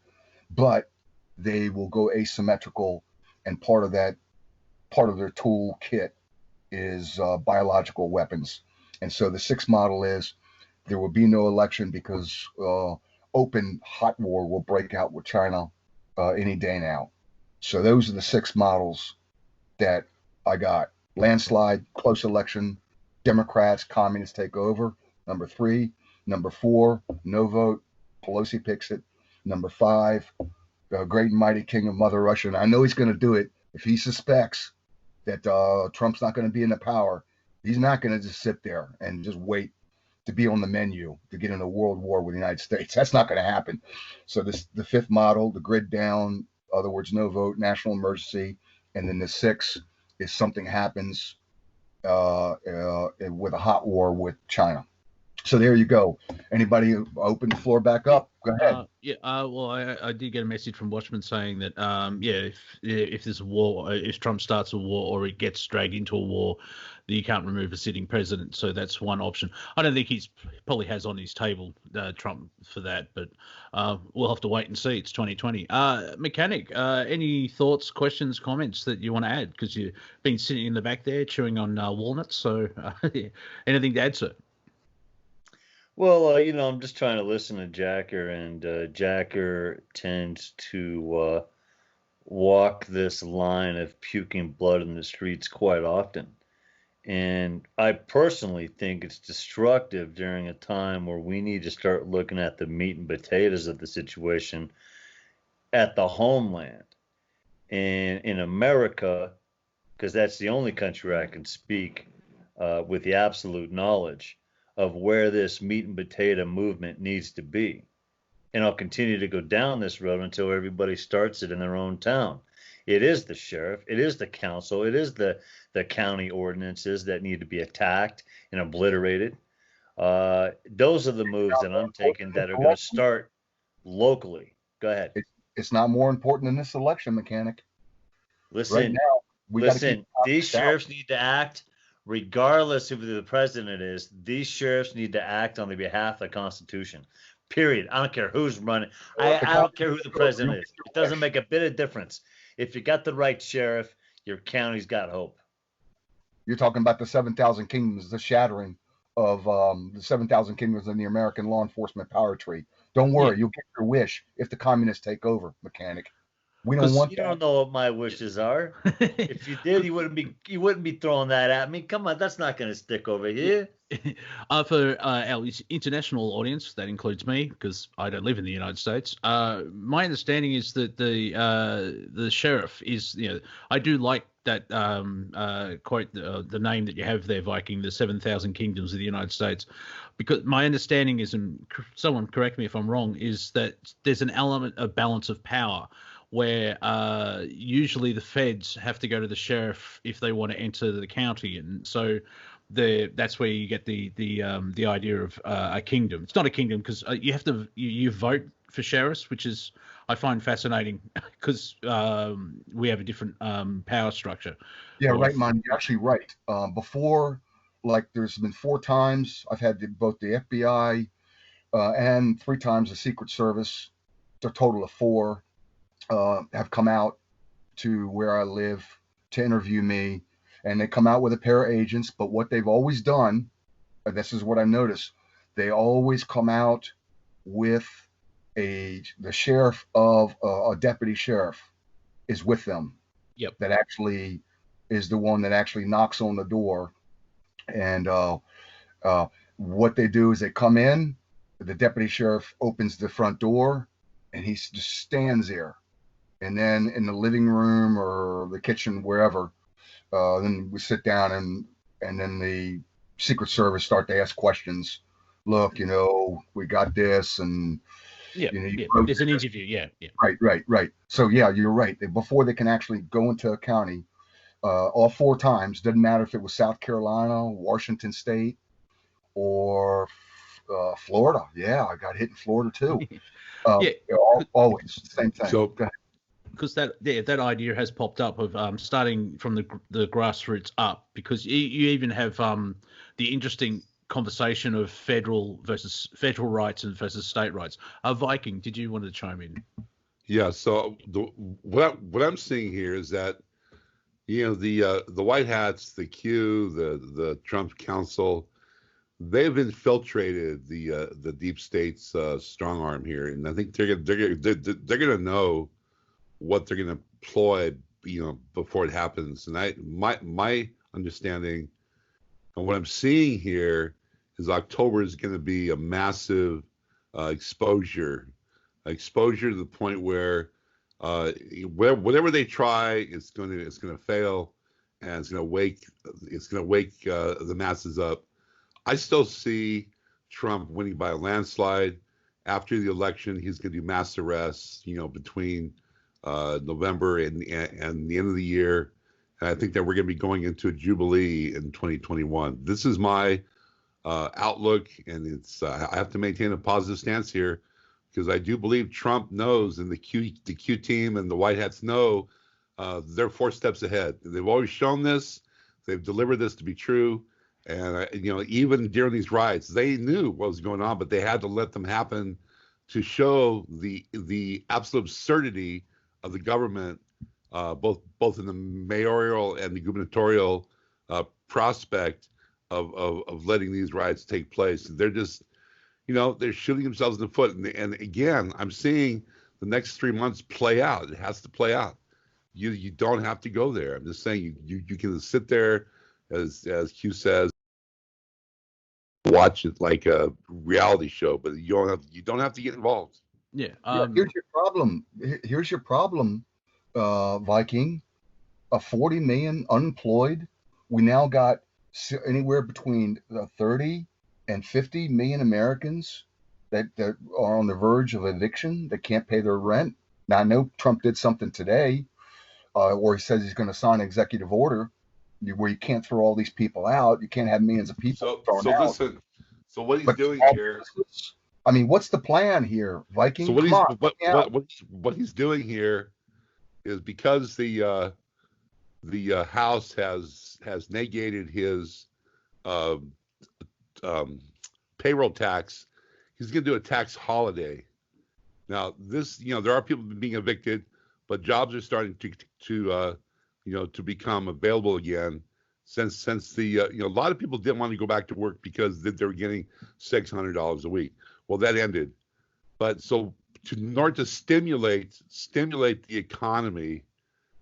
but they will go asymmetrical, and part of their tool kit is biological weapons. And so the 6th model is there will be no election because open hot war will break out with China any day now. So those are the 6 models that I got. Landslide, close election, Democrats, communists take over. Number 3. Number 4, no vote, Pelosi picks it. Number 5, the great and mighty king of Mother Russia. And I know he's going to do it. If he suspects that Trump's not going to be in the power, he's not going to just sit there and just wait to be on the menu to get in a world war with the United States. That's not going to happen. So the 5th model, the grid down, in other words, no vote, national emergency. And then the 6th is something happens with a hot war with China. So there you go. Anybody open the floor back up? Go ahead. Well, I did get a message from Watchman saying that, if there's a war, if Trump starts a war or it gets dragged into a war, that you can't remove a sitting president. So that's one option. I don't think he's probably has on his table Trump for that, but we'll have to wait and see. It's 2020. Mechanic, any thoughts, questions, comments that you want to add? Because you've been sitting in the back there chewing on walnuts. So anything to add, sir? Well, I'm just trying to listen to Jacker, and Jacker tends to walk this line of puking blood in the streets quite often. And I personally think it's destructive during a time where we need to start looking at the meat and potatoes of the situation at the homeland. And in America, because that's the only country I can speak with the absolute knowledge of where this meat and potato movement needs to be. And I'll continue to go down this road until everybody starts it in their own town. It is the sheriff, it is the council, it is the county ordinances that need to be attacked and obliterated. Those are the moves that I'm taking that are going to start locally. Go ahead. It's not more important than this election, Mechanic. Listen, these sheriffs need to act regardless of who the president is. These sheriffs need to act on the behalf of the Constitution. Period. I don't care who's running. I don't care who the president is. It doesn't make a bit of difference. If you got the right sheriff, your county's got hope. You're talking about the 7,000 kingdoms, the shattering of the 7,000 kingdoms in the American law enforcement power tree. Don't worry, you'll get your wish if the communists take over, Mechanic. We don't want. You don't know what my wishes are. If you did, you wouldn't be throwing that at me. Come on, that's not going to stick over here. For our international audience, that includes me because I don't live in the United States. My understanding is that the sheriff is, I do like that quote, the name that you have there, Viking, the 7,000 kingdoms of the United States, because my understanding is, and someone correct me if I'm wrong, is that there's an element of balance of power where usually the feds have to go to the sheriff if they want to enter the county, and so that's where you get the idea of a kingdom. It's not a kingdom because you have to you vote for sheriffs, which is I find fascinating because we have a different power structure. Yeah, right, man. You're actually right. Before, like, there's been 4 times I've had both the FBI and 3 times the Secret Service, a total of 4. Have come out to where I live to interview me. and they come out with a pair of agents. But what they've always done, and this is what I noticed, they always come out with the sheriff of a deputy sheriff is with them. Yep. That actually is the one that actually knocks on the door. And what they do is they come in, the deputy sheriff opens the front door, and he just stands there. And then in the living room or the kitchen, wherever, then we sit down, and then the Secret Service start to ask questions. Look, we got this, and there's an interview. Yeah. Right. So yeah, you're right. Before they can actually go into a county, all 4 times, doesn't matter if it was South Carolina, Washington State, or Florida. Yeah, I got hit in Florida too. Always the same thing. So, because that idea has popped up of starting from the grassroots up, because you even have the interesting conversation of federal rights and versus state rights. Viking, did you want to chime in? Yeah. So what I'm seeing here is that the White Hats, the Q, the Trump Council, they've infiltrated the deep state's strong arm here, and I think they're gonna know what they're gonna employ, before it happens. And my understanding and what I'm seeing here is October is going to be a massive exposure to the point where whatever they try, it's going to fail, and it's going to wake the masses up. I still see Trump winning by a landslide. After the election, he's going to do mass arrests, between November and the end of the year. And I think that we're going to be going into a jubilee in 2021. This is my outlook, and it's I have to maintain a positive stance here, because I do believe Trump knows, and the Q team and the White Hats know they're 4 steps ahead. They've always shown this. They've delivered this to be true. And even during these riots, they knew what was going on, but they had to let them happen to show the absolute absurdity of the government, both in the mayoral and the gubernatorial prospect of letting these riots take place. They're just, they're shooting themselves in the foot. And again, I'm seeing the next 3 months play out. It has to play out. You don't have to go there. I'm just saying you can sit there, as Q says, watch it like a reality show, but you don't have to get involved. Yeah. Here's your problem. Viking, 40 million unemployed. We now got anywhere between 30 and 50 million Americans that are on the verge of eviction, that can't pay their rent. Now, I know Trump did something today, or he says he's going to sign an executive order where you can't throw all these people out. You can't have millions of people thrown out. Listen, so what he's doing here. I mean, what's the plan here, Viking? So what he's doing here is, because the House has negated his payroll tax, he's going to do a tax holiday. Now, this, there are people being evicted, but jobs are starting to become available again, since the a lot of people didn't want to go back to work because they were getting $600 a week. Well, that ended. But so in order to stimulate the economy,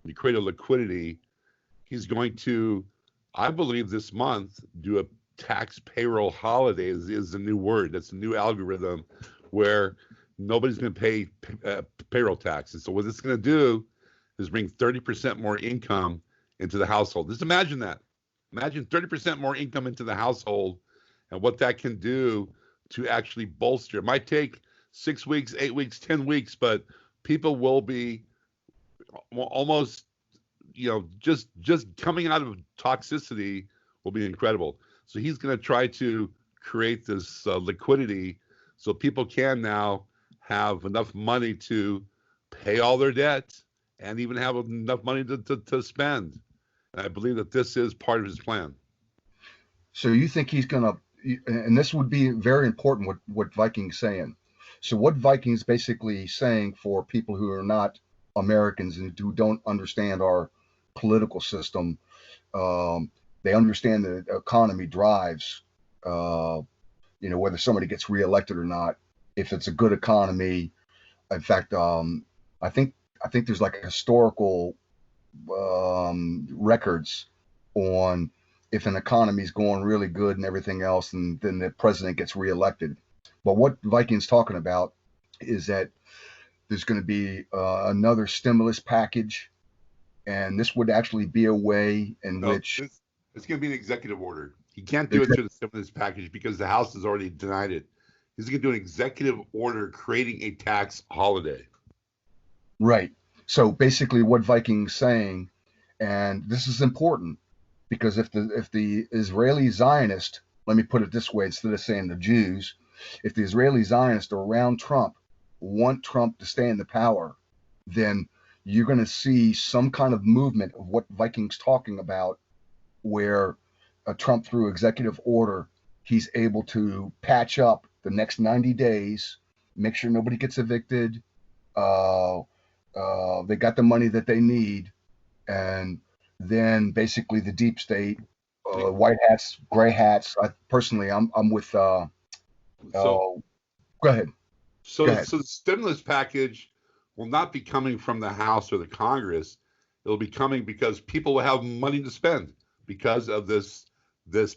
to create a liquidity, he's going to, I believe, this month do a tax payroll holiday is the new word. That's the new algorithm where nobody's going to pay payroll taxes. So what it's going to do is bring 30% more income into the household. Just imagine that. Imagine 30% more income into the household, and what that can do to actually bolster. It might take 6 weeks, 8 weeks, 10 weeks, but people will be almost, just coming out of toxicity will be incredible. So he's going to try to create this liquidity so people can now have enough money to pay all their debt and even have enough money to spend. And I believe that this is part of his plan. So you think he's going to, and this would be very important, what Viking's saying. So what Viking's basically saying for people who are not Americans and who don't understand our political system. They understand that the economy drives, whether somebody gets reelected or not. If it's a good economy, in fact, I think there's like historical records on if an economy is going really good and everything else, and then the president gets reelected. But what Viking's talking about is that there's going to be another stimulus package, and this would actually be a way in which it's going to be an executive order. He can't do it through the stimulus package because the House has already denied it. He's going to do an executive order creating a tax holiday. Right. So basically, what Viking's saying, and this is important, because if the Israeli Zionist, let me put it this way instead of saying the Jews, if the Israeli Zionists around Trump want Trump to stay in the power, then you're going to see some kind of movement of what Viking's talking about, where Trump, through executive order, he's able to patch up the next 90 days, make sure nobody gets evicted. They got the money that they need, and then basically the deep state, white hats, gray hats. I'm with. Go ahead. So the stimulus package will not be coming from the House or the Congress. It'll be coming because people will have money to spend because of this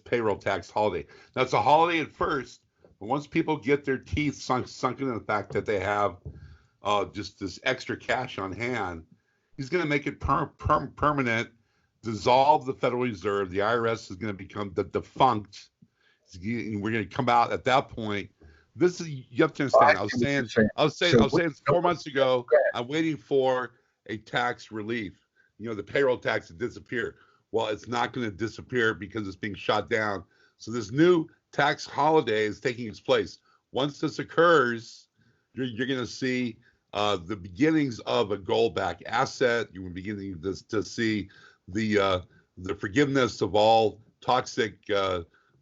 payroll tax holiday. Now, it's a holiday at first, but once people get their teeth sunk into the fact that they have just this extra cash on hand, he's going to make it permanent, dissolve the Federal Reserve. The IRS is going to become the defunct. We're going to come out at that point. This is, you have to understand. I was saying 4 months ago, I'm waiting for a tax relief. The payroll tax to disappear. Well, it's not going to disappear because it's being shot down. So this new tax holiday is taking its place. Once this occurs, you're going to see the beginnings of a gold-backed asset. You're beginning to see the forgiveness of all toxic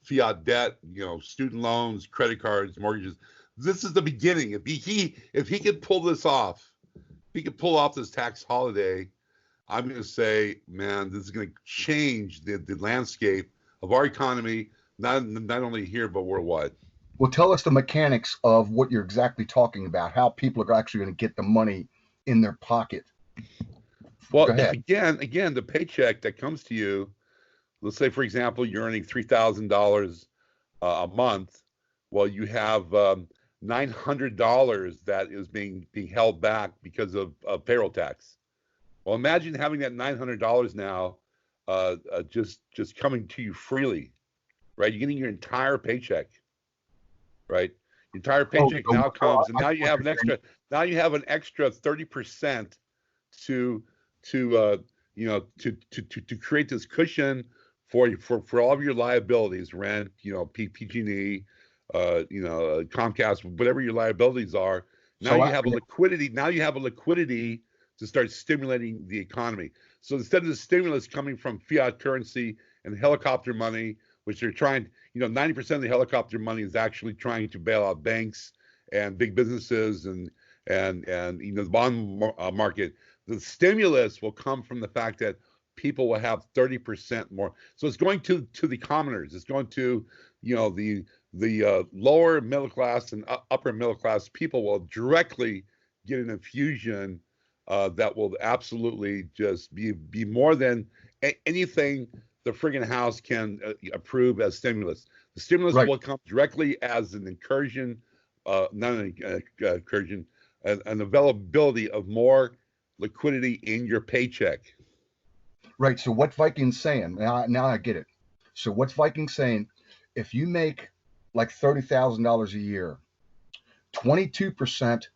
fiat debt, student loans, credit cards, mortgages. This is the beginning. If he could pull this off, this tax holiday, I'm going to say, man, this is going to change the landscape of our economy, not only here but worldwide. Well, tell us the mechanics of what you're exactly talking about. How people are actually going to get the money in their pocket. Well, again, the paycheck that comes to you. Let's say, for example, you're earning $3,000 a month. Well, you have $900 that is being held back because of payroll tax. Well, imagine having that $900 now just coming to you freely, right? You're getting your entire paycheck, right? Your entire paycheck now comes, and now you have an extra. Now you have an extra 30% to create this cushion for all of your liabilities, rent, PG&E, Comcast, whatever your liabilities are. Now you have a liquidity. Now you have a liquidity to start stimulating the economy. So instead of the stimulus coming from fiat currency and helicopter money, which they're trying, 90% of the helicopter money is actually trying to bail out banks and big businesses and the bond market. The stimulus will come from the fact that people will have 30% more. So it's going to the commoners. It's going to, the lower middle class and upper middle class people will directly get an infusion that will absolutely just be more than anything the friggin' House can approve as stimulus. The stimulus will come directly as an incursion, not an incursion, an availability of more liquidity in your paycheck. Right. So what Viking's saying, now I get it. So what's Viking saying? If you make like $30,000 a year, 22%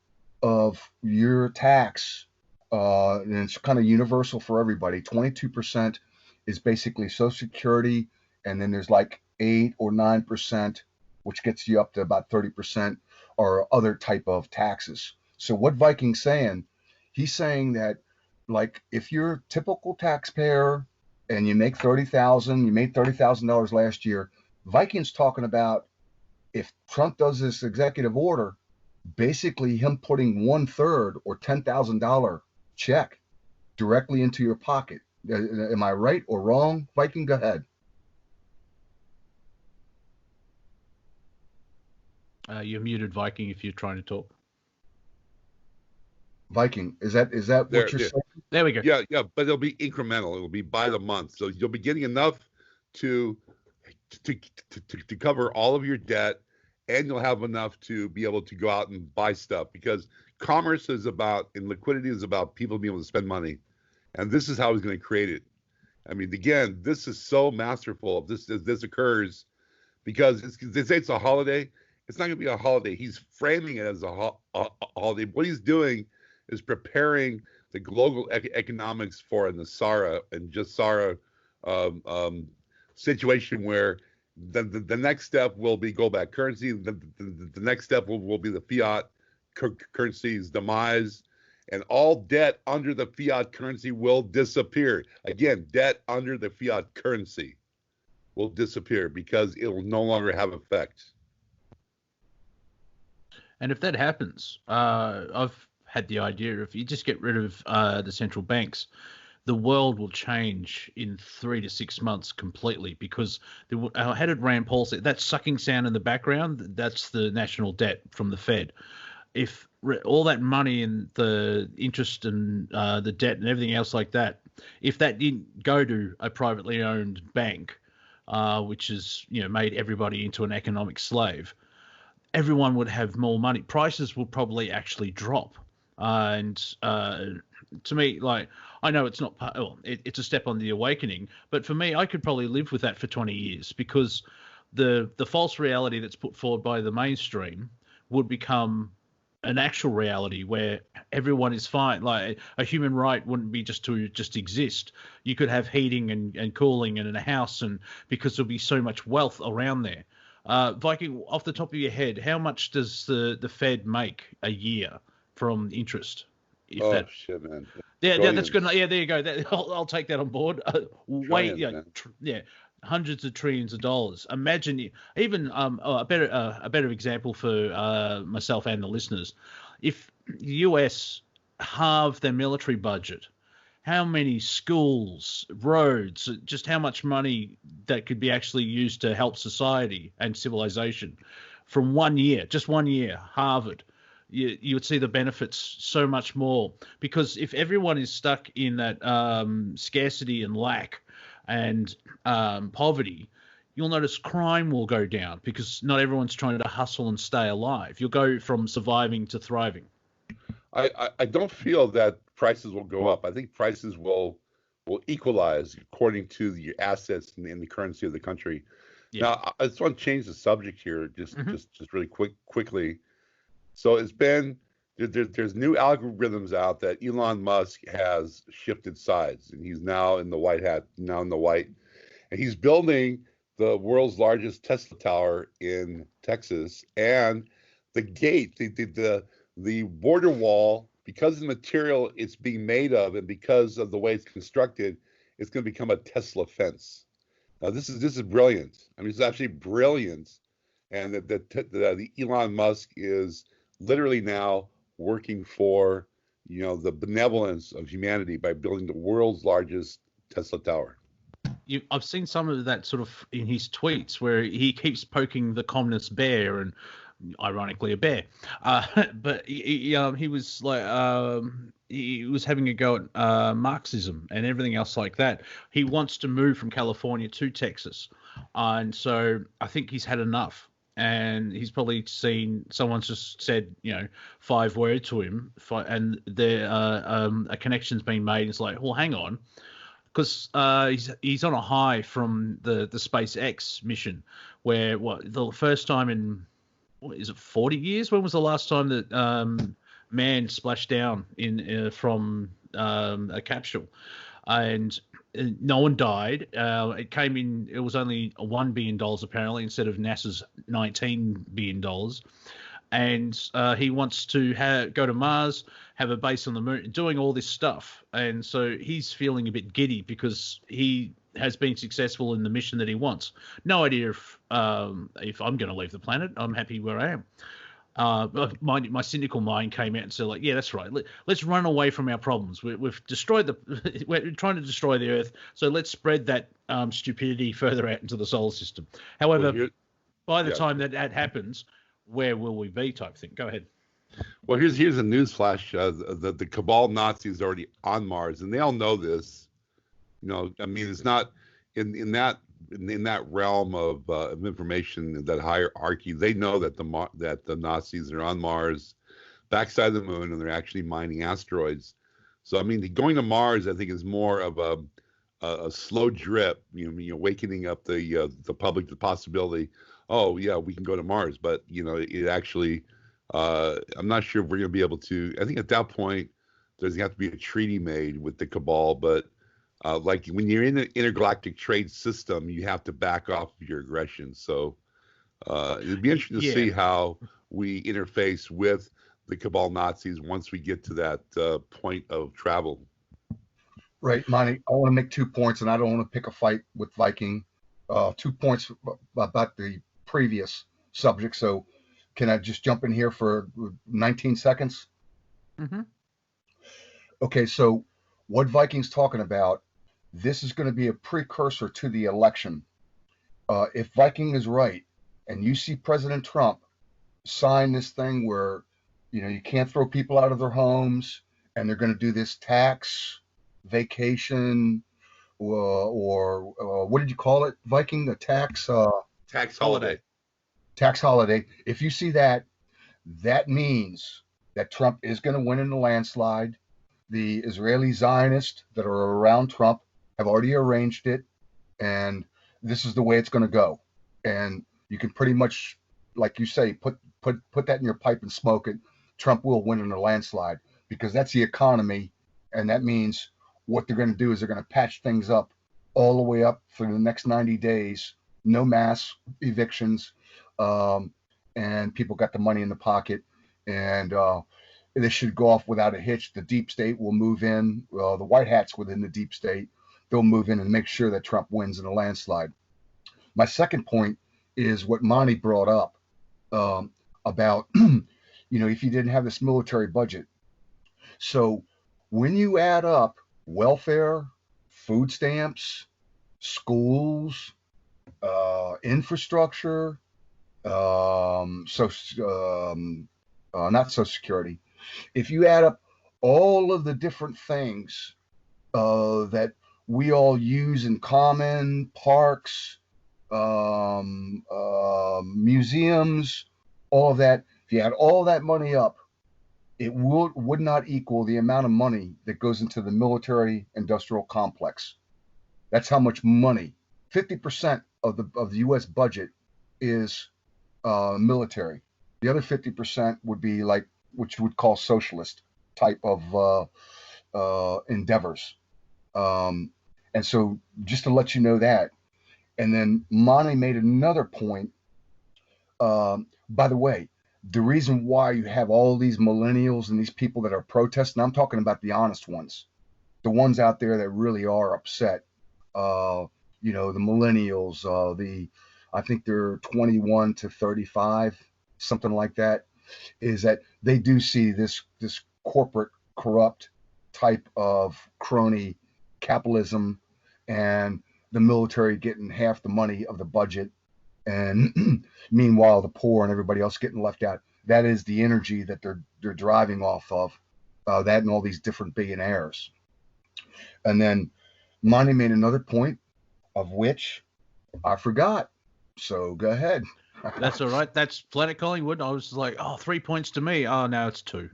of your tax, and it's kind of universal for everybody, 22% is basically Social Security, and then there's like 8 or 9%, which gets you up to about 30%, or other type of taxes. So what Viking's saying, he's saying that, like, if you're a typical taxpayer and you make $30,000, you made $30,000 last year, Viking's talking about if Trump does this executive order, basically him putting 1/3 or $10,000 check directly into your pocket. Am I right or wrong? Viking, go ahead. You're muted, Viking, if you're trying to talk. Viking, is that what you're saying? There we go. Yeah, but it'll be incremental. It'll be by the month, so you'll be getting enough to cover all of your debt, and you'll have enough to be able to go out and buy stuff, because commerce is about, and liquidity is about people being able to spend money, and this is how he's going to create it. I mean, again, this is so masterful. If this occurs, because they say it's a holiday. It's not going to be a holiday. He's framing it as a holiday. What he's doing is preparing the global economics for a Nasara and Jassara situation, where the next step will be gold-backed currency. The next step will be the fiat currency's demise, and all debt under the fiat currency will disappear. Again, debt under the fiat currency will disappear because it will no longer have effect. And if that happens, I've had the idea, if you just get rid of the central banks, the world will change in 3 to 6 months completely, because how did Rand Paul say that sucking sound in the background? That's the national debt from the Fed. If all that money and the interest and the debt and everything else like that, if that didn't go to a privately owned bank, which has made everybody into an economic slave, everyone would have more money. Prices will probably actually drop. And to me, like, I know it's not, well, it's a step on the awakening, but for me, I could probably live with that for 20 years, because the false reality that's put forward by the mainstream would become an actual reality where everyone is fine. Like, a human right wouldn't be just to exist. You could have heating and cooling and in a house, and because there'll be so much wealth around there. Viking, off the top of your head, how much does the Fed make a year from interest? Shit, man. Yeah, that's good. Yeah, there you go. I'll take that on board. Hundreds of trillions of dollars. Imagine even a better example for myself and the listeners. If the US halved their military budget, how many schools, roads, just how much money that could be actually used to help society and civilization from 1 year, just 1 year, Harvard. You would see the benefits so much more, because if everyone is stuck in that scarcity and lack and poverty, you'll notice crime will go down, because not everyone's trying to hustle and stay alive. You'll go from surviving to thriving. I don't feel that prices will go up. I think prices will equalize according to the assets and the currency of the country. Yeah. Now, I just want to change the subject here, just really quickly. So it's been there's new algorithms out that Elon Musk has shifted sides, and he's now in the white hat, and he's building the world's largest Tesla tower in Texas, and the gate, the border wall, because of the material it's being made of and because of the way it's constructed, it's going to become a Tesla fence. Now this is brilliant. I mean, it's actually brilliant, and the Elon Musk is literally now working for the benevolence of humanity by building the world's largest Tesla tower. I've seen some of that sort of in his tweets, where he keeps poking the communist bear, and ironically a bear, but he was like he was having a go at Marxism and everything else like that. He wants to move from California to Texas, and so I think he's had enough. And he's probably seen someone's just said 5 words to him, and there a connection's been made. It's like, well, hang on, because he's on a high from the SpaceX mission, where the first time in 40 years? When was the last time that man splashed down from a capsule? And no one died. It came in. It was only $1 billion apparently, instead of NASA's $19 billion. And he wants to go to Mars, have a base on the moon, doing all this stuff. And so he's feeling a bit giddy, because he has been successful in the mission that he wants. No idea if I'm going to leave the planet. I'm happy where I am. my cynical mind came out and said, like, yeah, that's right. Let's run away from our problems. We've destroyed we're trying to destroy the Earth, so let's spread that stupidity further out into the solar system. However, by the time that happens, where will we be? Type thing. Go ahead. Well, here's a news flash. The cabal Nazis are already on Mars, and they all know this. You know, I mean, it's not in that realm of information, that hierarchy. They know that the Nazis are on Mars, backside of the moon, and they're actually mining asteroids. So, I mean, going to Mars, I think, is more of a slow drip. You know, wakening up the public to the possibility. Oh, yeah, we can go to Mars, but you know, it actually. I'm not sure if we're going to be able to. I think at that point, there's going to have to be a treaty made with the cabal. But like when you're in an intergalactic trade system, you have to back off of your aggression. So it'd be interesting to see how we interface with the cabal Nazis once we get to that point of travel. Right, Monty. I want to make 2 points, and I don't want to pick a fight with Viking. 2 points about the previous subject. So. Can I just jump in here for 19 seconds? Mm-hmm. Okay, so what Viking's talking about, this is going to be a precursor to the election. If Viking is right, and you see President Trump sign this thing where, you know, you can't throw people out of their homes, and they're going to do this tax vacation, or what did you call it, Viking? A tax holiday. Tax holiday. If you see that, that means that Trump is going to win in the landslide. The Israeli Zionists that are around Trump have already arranged it, and this is the way it's going to go. And you can pretty much, like you say, put that in your pipe and smoke it. Trump will win in a landslide, because that's the economy, and that means what they're going to do is they're going to patch things up all the way up for the next 90 days. No mass evictions. And people got the money in the pocket, and they should go off without a hitch. The deep state will move in. The white hats within the deep state, they'll move in and make sure that Trump wins in a landslide. My second point is what Monty brought up about, you know, if you didn't have this military budget. So when you add up welfare, food stamps, schools, infrastructure, not Social Security. If you add up all of the different things that we all use in common, parks, museums, all of that, if you add all that money up, it would not equal the amount of money that goes into the military industrial complex. That's how much money. 50% of the U.S. budget is military. The other 50% would be like what you would call socialist type of endeavors. And so just to let you know that. And then Monty made another point. By the way, the reason why you have all these millennials and these people that are protesting, I'm talking about the honest ones, the ones out there that really are upset. You know, the millennials, I think they're 21 to 35, something like that, is that they do see this corporate corrupt type of crony capitalism, and the military getting half the money of the budget, and meanwhile the poor and everybody else getting left out. That is the energy that they're driving off of, that and all these different billionaires. And then Monty made another point, of which I forgot. So go ahead. That's all right. That's Planet Collingwood. I was like, 3 points to me. Oh, now it's 2.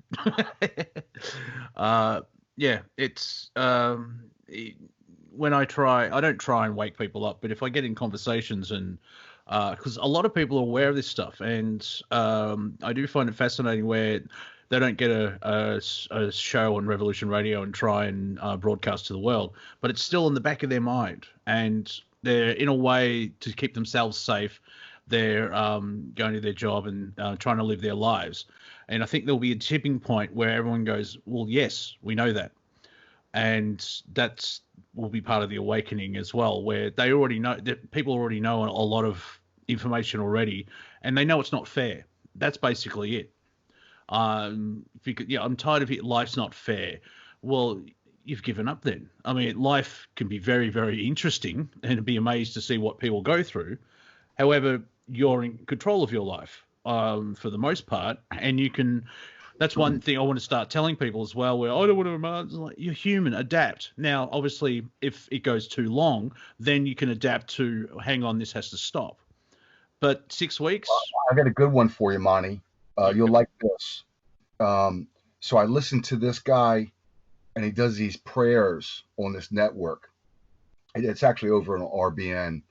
Yeah, it's when I don't try and wake people up, but if I get in conversations and because a lot of people are aware of this stuff, and I do find it fascinating where they don't get a show on Revolution Radio and try and broadcast to the world, but it's still in the back of their mind, and they're in a way to keep themselves safe. They're going to their job and trying to live their lives. And I think there'll be a tipping point where everyone goes, well, yes, we know that. And that's will be part of the awakening as well, where they already know that people already know a lot of information already, and they know it's not fair. That's basically it. Because, yeah, I'm tired of it. Life's not fair. Well, you've given up then. I mean, life can be very, very interesting, and be amazed to see what people go through. However, you're in control of your life for the most part, and you can. That's one thing I want to start telling people as well. Where I don't want to, like, you're human, adapt. Now, obviously, if it goes too long, then you can adapt to, hang on, this has to stop. But 6 weeks. I got a good one for you, Monty. You'll like this. So I listened to this guy, and he does these prayers on this network. It's actually over on RBN,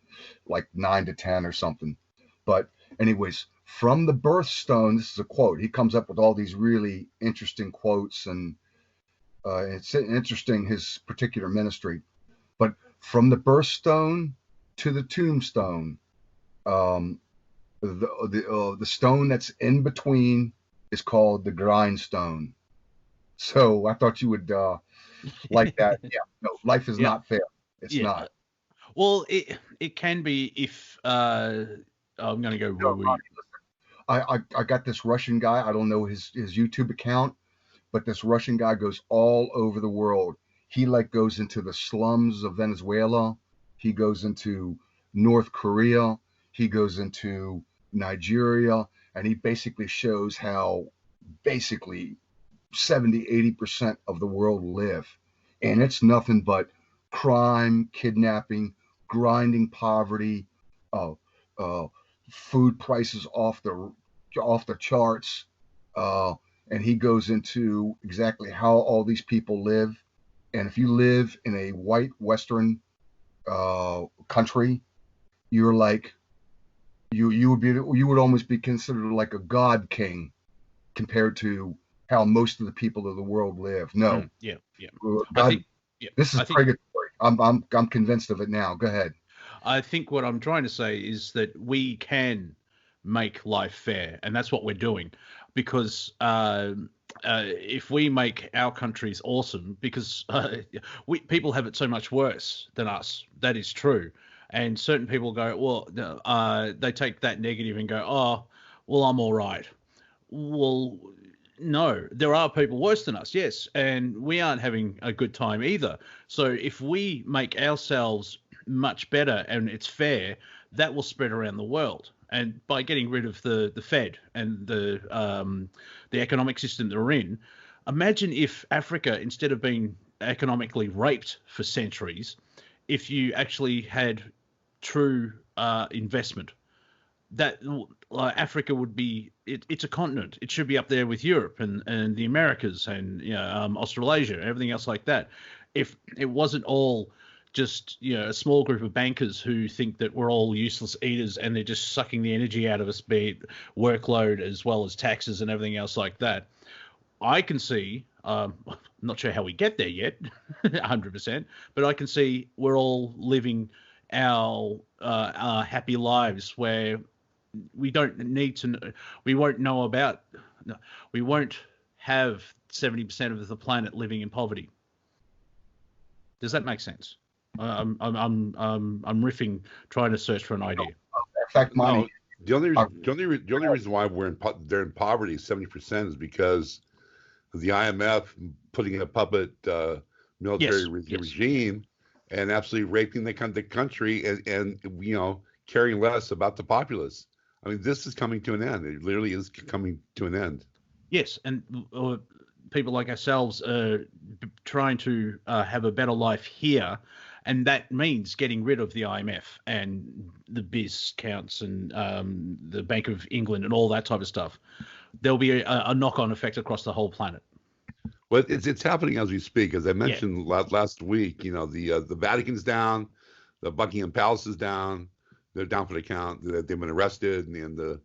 like 9 to 10 or something. But anyways, from the birthstone, this is a quote. He comes up with all these really interesting quotes, and it's interesting, his particular ministry. But from the birthstone to the tombstone, the stone that's in between is called the grindstone. So I thought you would like that. Yeah, no, life is not fair. It's not. Well, it can be if I'm going to go. I got this Russian guy. I don't know his YouTube account, but this Russian guy goes all over the world. He like goes into the slums of Venezuela. He goes into North Korea. He goes into Nigeria, and he basically shows how basically 70-80% of the world live, and it's nothing but crime, kidnapping, grinding poverty, food prices off the charts, and he goes into exactly how all these people live. And if you live in a white Western country, you're like you would almost be considered like a god king compared to how most of the people of the world live. No, God, this is purgatory. I'm convinced of it now. Go ahead. I think what I'm trying to say is that we can make life fair, and that's what we're doing. Because if we make our countries awesome, because people have it so much worse than us. That is true. And certain people go, well, they take that negative and go, oh, well, I'm all right. Well, no, there are people worse than us, yes, and we aren't having a good time either. So if we make ourselves much better and it's fair, that will spread around the world. And by getting rid of the Fed and the economic system that we're in, imagine if Africa, instead of being economically raped for centuries, if you actually had true investment, that Africa would be, it's a continent. It should be up there with Europe and the Americas and Australasia and everything else like that. If it wasn't all just a small group of bankers who think that we're all useless eaters and they're just sucking the energy out of us, be it workload as well as taxes and everything else like that. I can see, I'm not sure how we get there yet, 100%, but I can see we're all living our happy lives where we don't need to, we won't have 70% of the planet living in poverty. Does that make sense? I'm riffing, trying to search for an idea. In fact, Monty, the only reason why they're in poverty 70% is because of the IMF putting in a puppet military regime and absolutely raping the country and caring less about the populace. I mean, this is coming to an end. It literally is coming to an end. Yes, and people like ourselves are trying to have a better life here, and that means getting rid of the IMF and the biz counts and the Bank of England and all that type of stuff. There'll be a knock-on effect across the whole planet. Well, it's happening as we speak. As I mentioned last week, the Vatican's down, the Buckingham Palace is down. They're down for the count. They've been arrested, and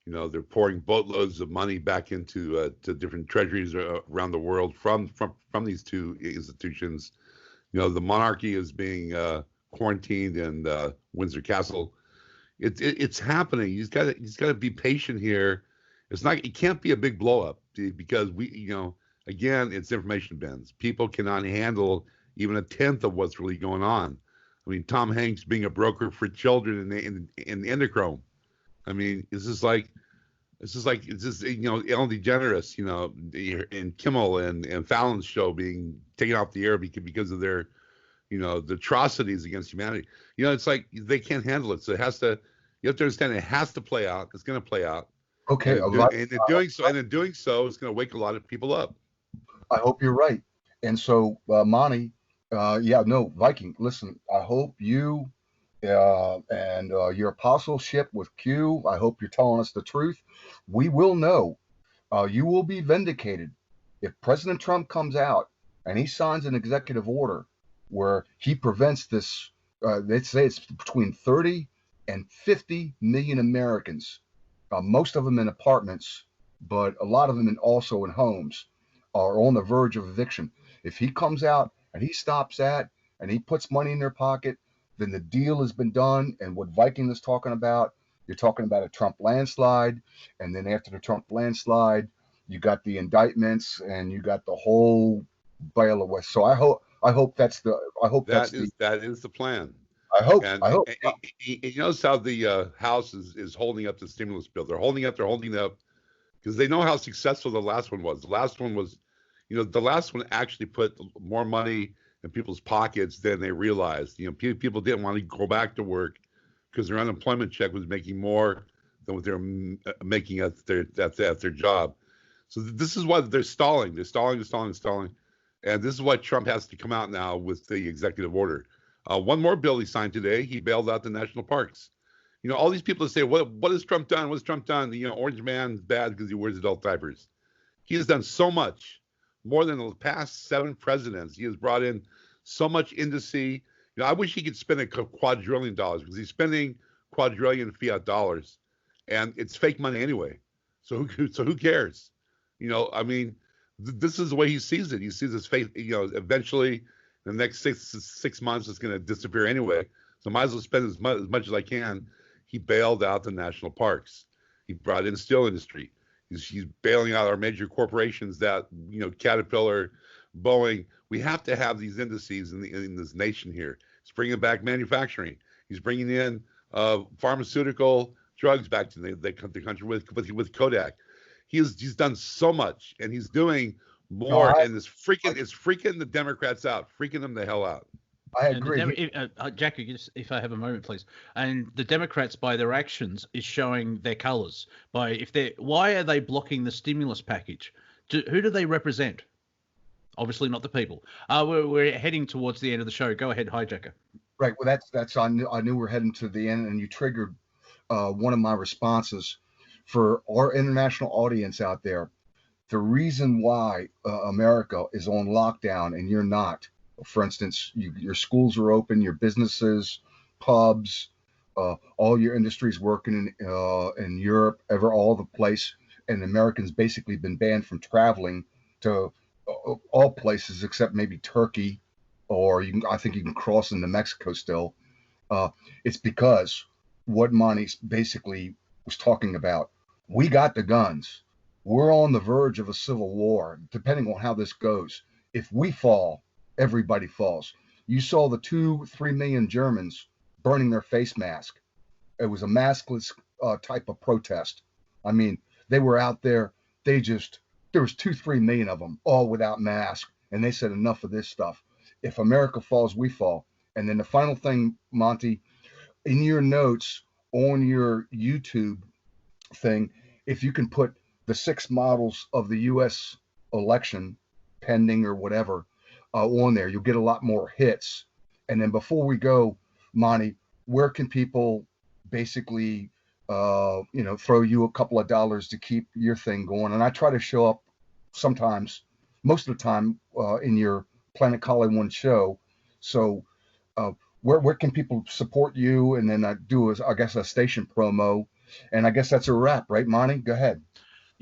they're pouring boatloads of money back into to different treasuries around the world from these two institutions. The monarchy is being quarantined in Windsor Castle. It's happening. He's got to be patient here. It can't be a big blow up because again, it's information bins. People cannot handle even a tenth of what's really going on. I mean, Tom Hanks being a broker for children in the Endocrine. I mean, it's just like It's just like, it's just, Ellen DeGeneres, and Kimmel and Fallon's show being taken off the air because of their, the atrocities against humanity. It's like they can't handle it. So you have to understand it has to play out. It's going to play out. Okay, And in doing so, it's going to wake a lot of people up. I hope you're right. And so, Monty, Viking, listen, I hope you and your apostleship with Q, I hope you're telling us the truth. We will know. You will be vindicated. If President Trump comes out and he signs an executive order where he prevents this, they say it's between 30 and 50 million Americans, most of them in apartments, but a lot of them also in homes, are on the verge of eviction. If he comes out and he stops that and he puts money in their pocket, then the deal has been done. And what Viking is talking about, you're talking about a Trump landslide. And then after the Trump landslide, you got the indictments and you got the whole bale of wax. So I hope that is the plan. I hope. You notice how the House is holding up the stimulus bill. They're holding up because they know how successful the last one was. The last one was, the last one actually put more money in people's pockets than they realized. People didn't want to go back to work because their unemployment check was making more than what they're making at their job. So this is why they're stalling. They're stalling. And this is why Trump has to come out now with the executive order. One more bill he signed today. He bailed out the national parks. All these people that say, what has Trump done? What's Trump done? Orange man's bad because he wears adult diapers. He has done so much, more than the past 7 presidents. He has brought in so much industry. I wish he could spend $2 quadrillion because he's spending quadrillion fiat dollars, and it's fake money anyway. So who cares? This is the way he sees it. He sees his fate. Eventually, in the next six months, it's going to disappear anyway. So might as well spend as much as I can. He bailed out the national parks. He brought in steel industry. He's bailing out our major corporations that, Caterpillar, Boeing. We have to have these indices in this nation here. He's bringing back manufacturing. He's bringing in pharmaceutical drugs back to the country with Kodak. He's done so much, and he's doing more. And it's freaking the Democrats out, freaking them the hell out. I agree. Jackie, if I have a moment, please. And the Democrats, by their actions, is showing their colours. Why are they blocking the stimulus package? Who do they represent? Obviously not the people. We're heading towards the end of the show. Go ahead, HiJacker. Right. Well, that's I knew we're heading to the end, and you triggered one of my responses for our international audience out there. The reason why America is on lockdown and you're not. For instance, your schools are open, your businesses, pubs, all your industries working in Europe, all the place, and Americans basically been banned from traveling to all places except maybe Turkey, or I think you can cross into Mexico still. It's because what Monty basically was talking about. We got the guns. We're on the verge of a civil war, depending on how this goes. If we fall, everybody falls. You saw the 2-3 million Germans burning their face mask. It was a maskless type of protest. I mean, they were out there. There was 2-3 million of them, all without masks. And they said, enough of this stuff. If America falls, we fall. And then the final thing, Monty, in your notes on your YouTube thing, if you can put the 6 models of the U.S. election pending or whatever on there, you'll get a lot more hits. And then before we go, Monty, where can people basically, throw you a couple of dollars to keep your thing going? And I try to show up sometimes, most of the time, in your Planet Collingwood show. So where can people support you? And then I do, a station promo. And I guess that's a wrap, right, Monty? Go ahead.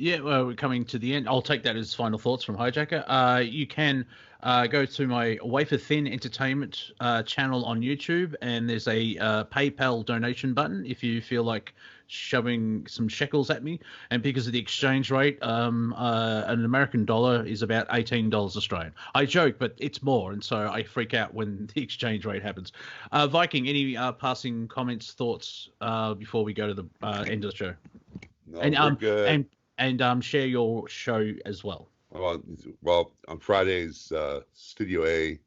Yeah, well, we're coming to the end. I'll take that as final thoughts from HiJacker. You can go to my Wafer Thin Entertainment channel on YouTube, and there's a PayPal donation button if you feel like shoving some shekels at me. And because of the exchange rate, an American dollar is about $18 Australian. I joke, but it's more, and so I freak out when the exchange rate happens. Viking, any passing comments, thoughts before we go to the end of the show? No, and we're good. and share your show as well. Well, on Fridays, Studio A,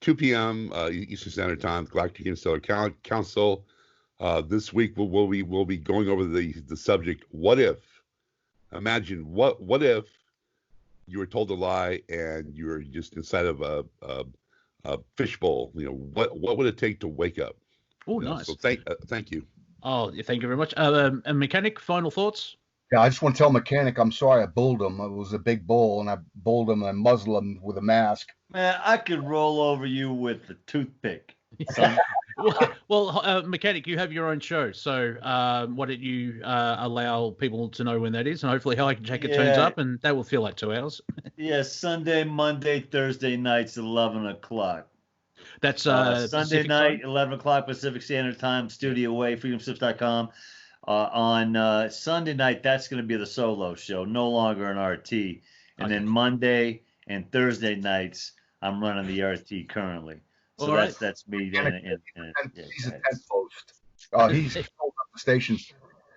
2 p.m. Eastern Standard Time, Galactic Interstellar Council. This week we'll be going over the subject. What if? Imagine what if you were told a lie and you were just inside of a fishbowl? What would it take to wake up? Oh, nice. So thank you. Oh, thank you very much. And Mechanic, final thoughts? Yeah, I just want to tell Mechanic I'm sorry I bulled him. It was a big bull, and I bulled him and muzzled him with a mask. Man, I could roll over you with a toothpick. Well, Mechanic, you have your own show, so why don't you allow people to know when that is, and hopefully HiJacker turns up, and that will feel like 2 hours. Yeah, Sunday, Monday, Thursday nights, 11 o'clock. That's Sunday Pacific night, time? 11 o'clock Pacific Standard Time, Studio Away, freedomslips.com. On Sunday night, that's going to be the solo show, no longer an RT. And then Monday and Thursday nights, I'm running the RT currently. So that's me. He's a 10 post. He's sold up the station.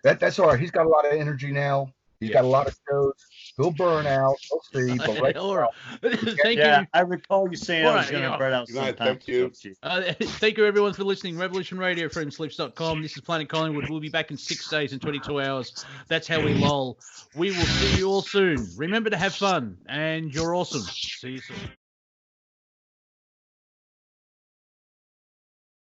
That's all right. He's got a lot of energy now. He's got a lot of shows. He'll burn out. We'll see. But right All right. Thank you. I recall you saying I was going to burn out sometime. Thank you. Thank you, everyone, for listening. Revolution Radio, freedomslips.com. This is Planet Collingwood. We'll be back in 6 days and 22 hours. That's how we lol. We will see you all soon. Remember to have fun, and you're awesome. See you soon.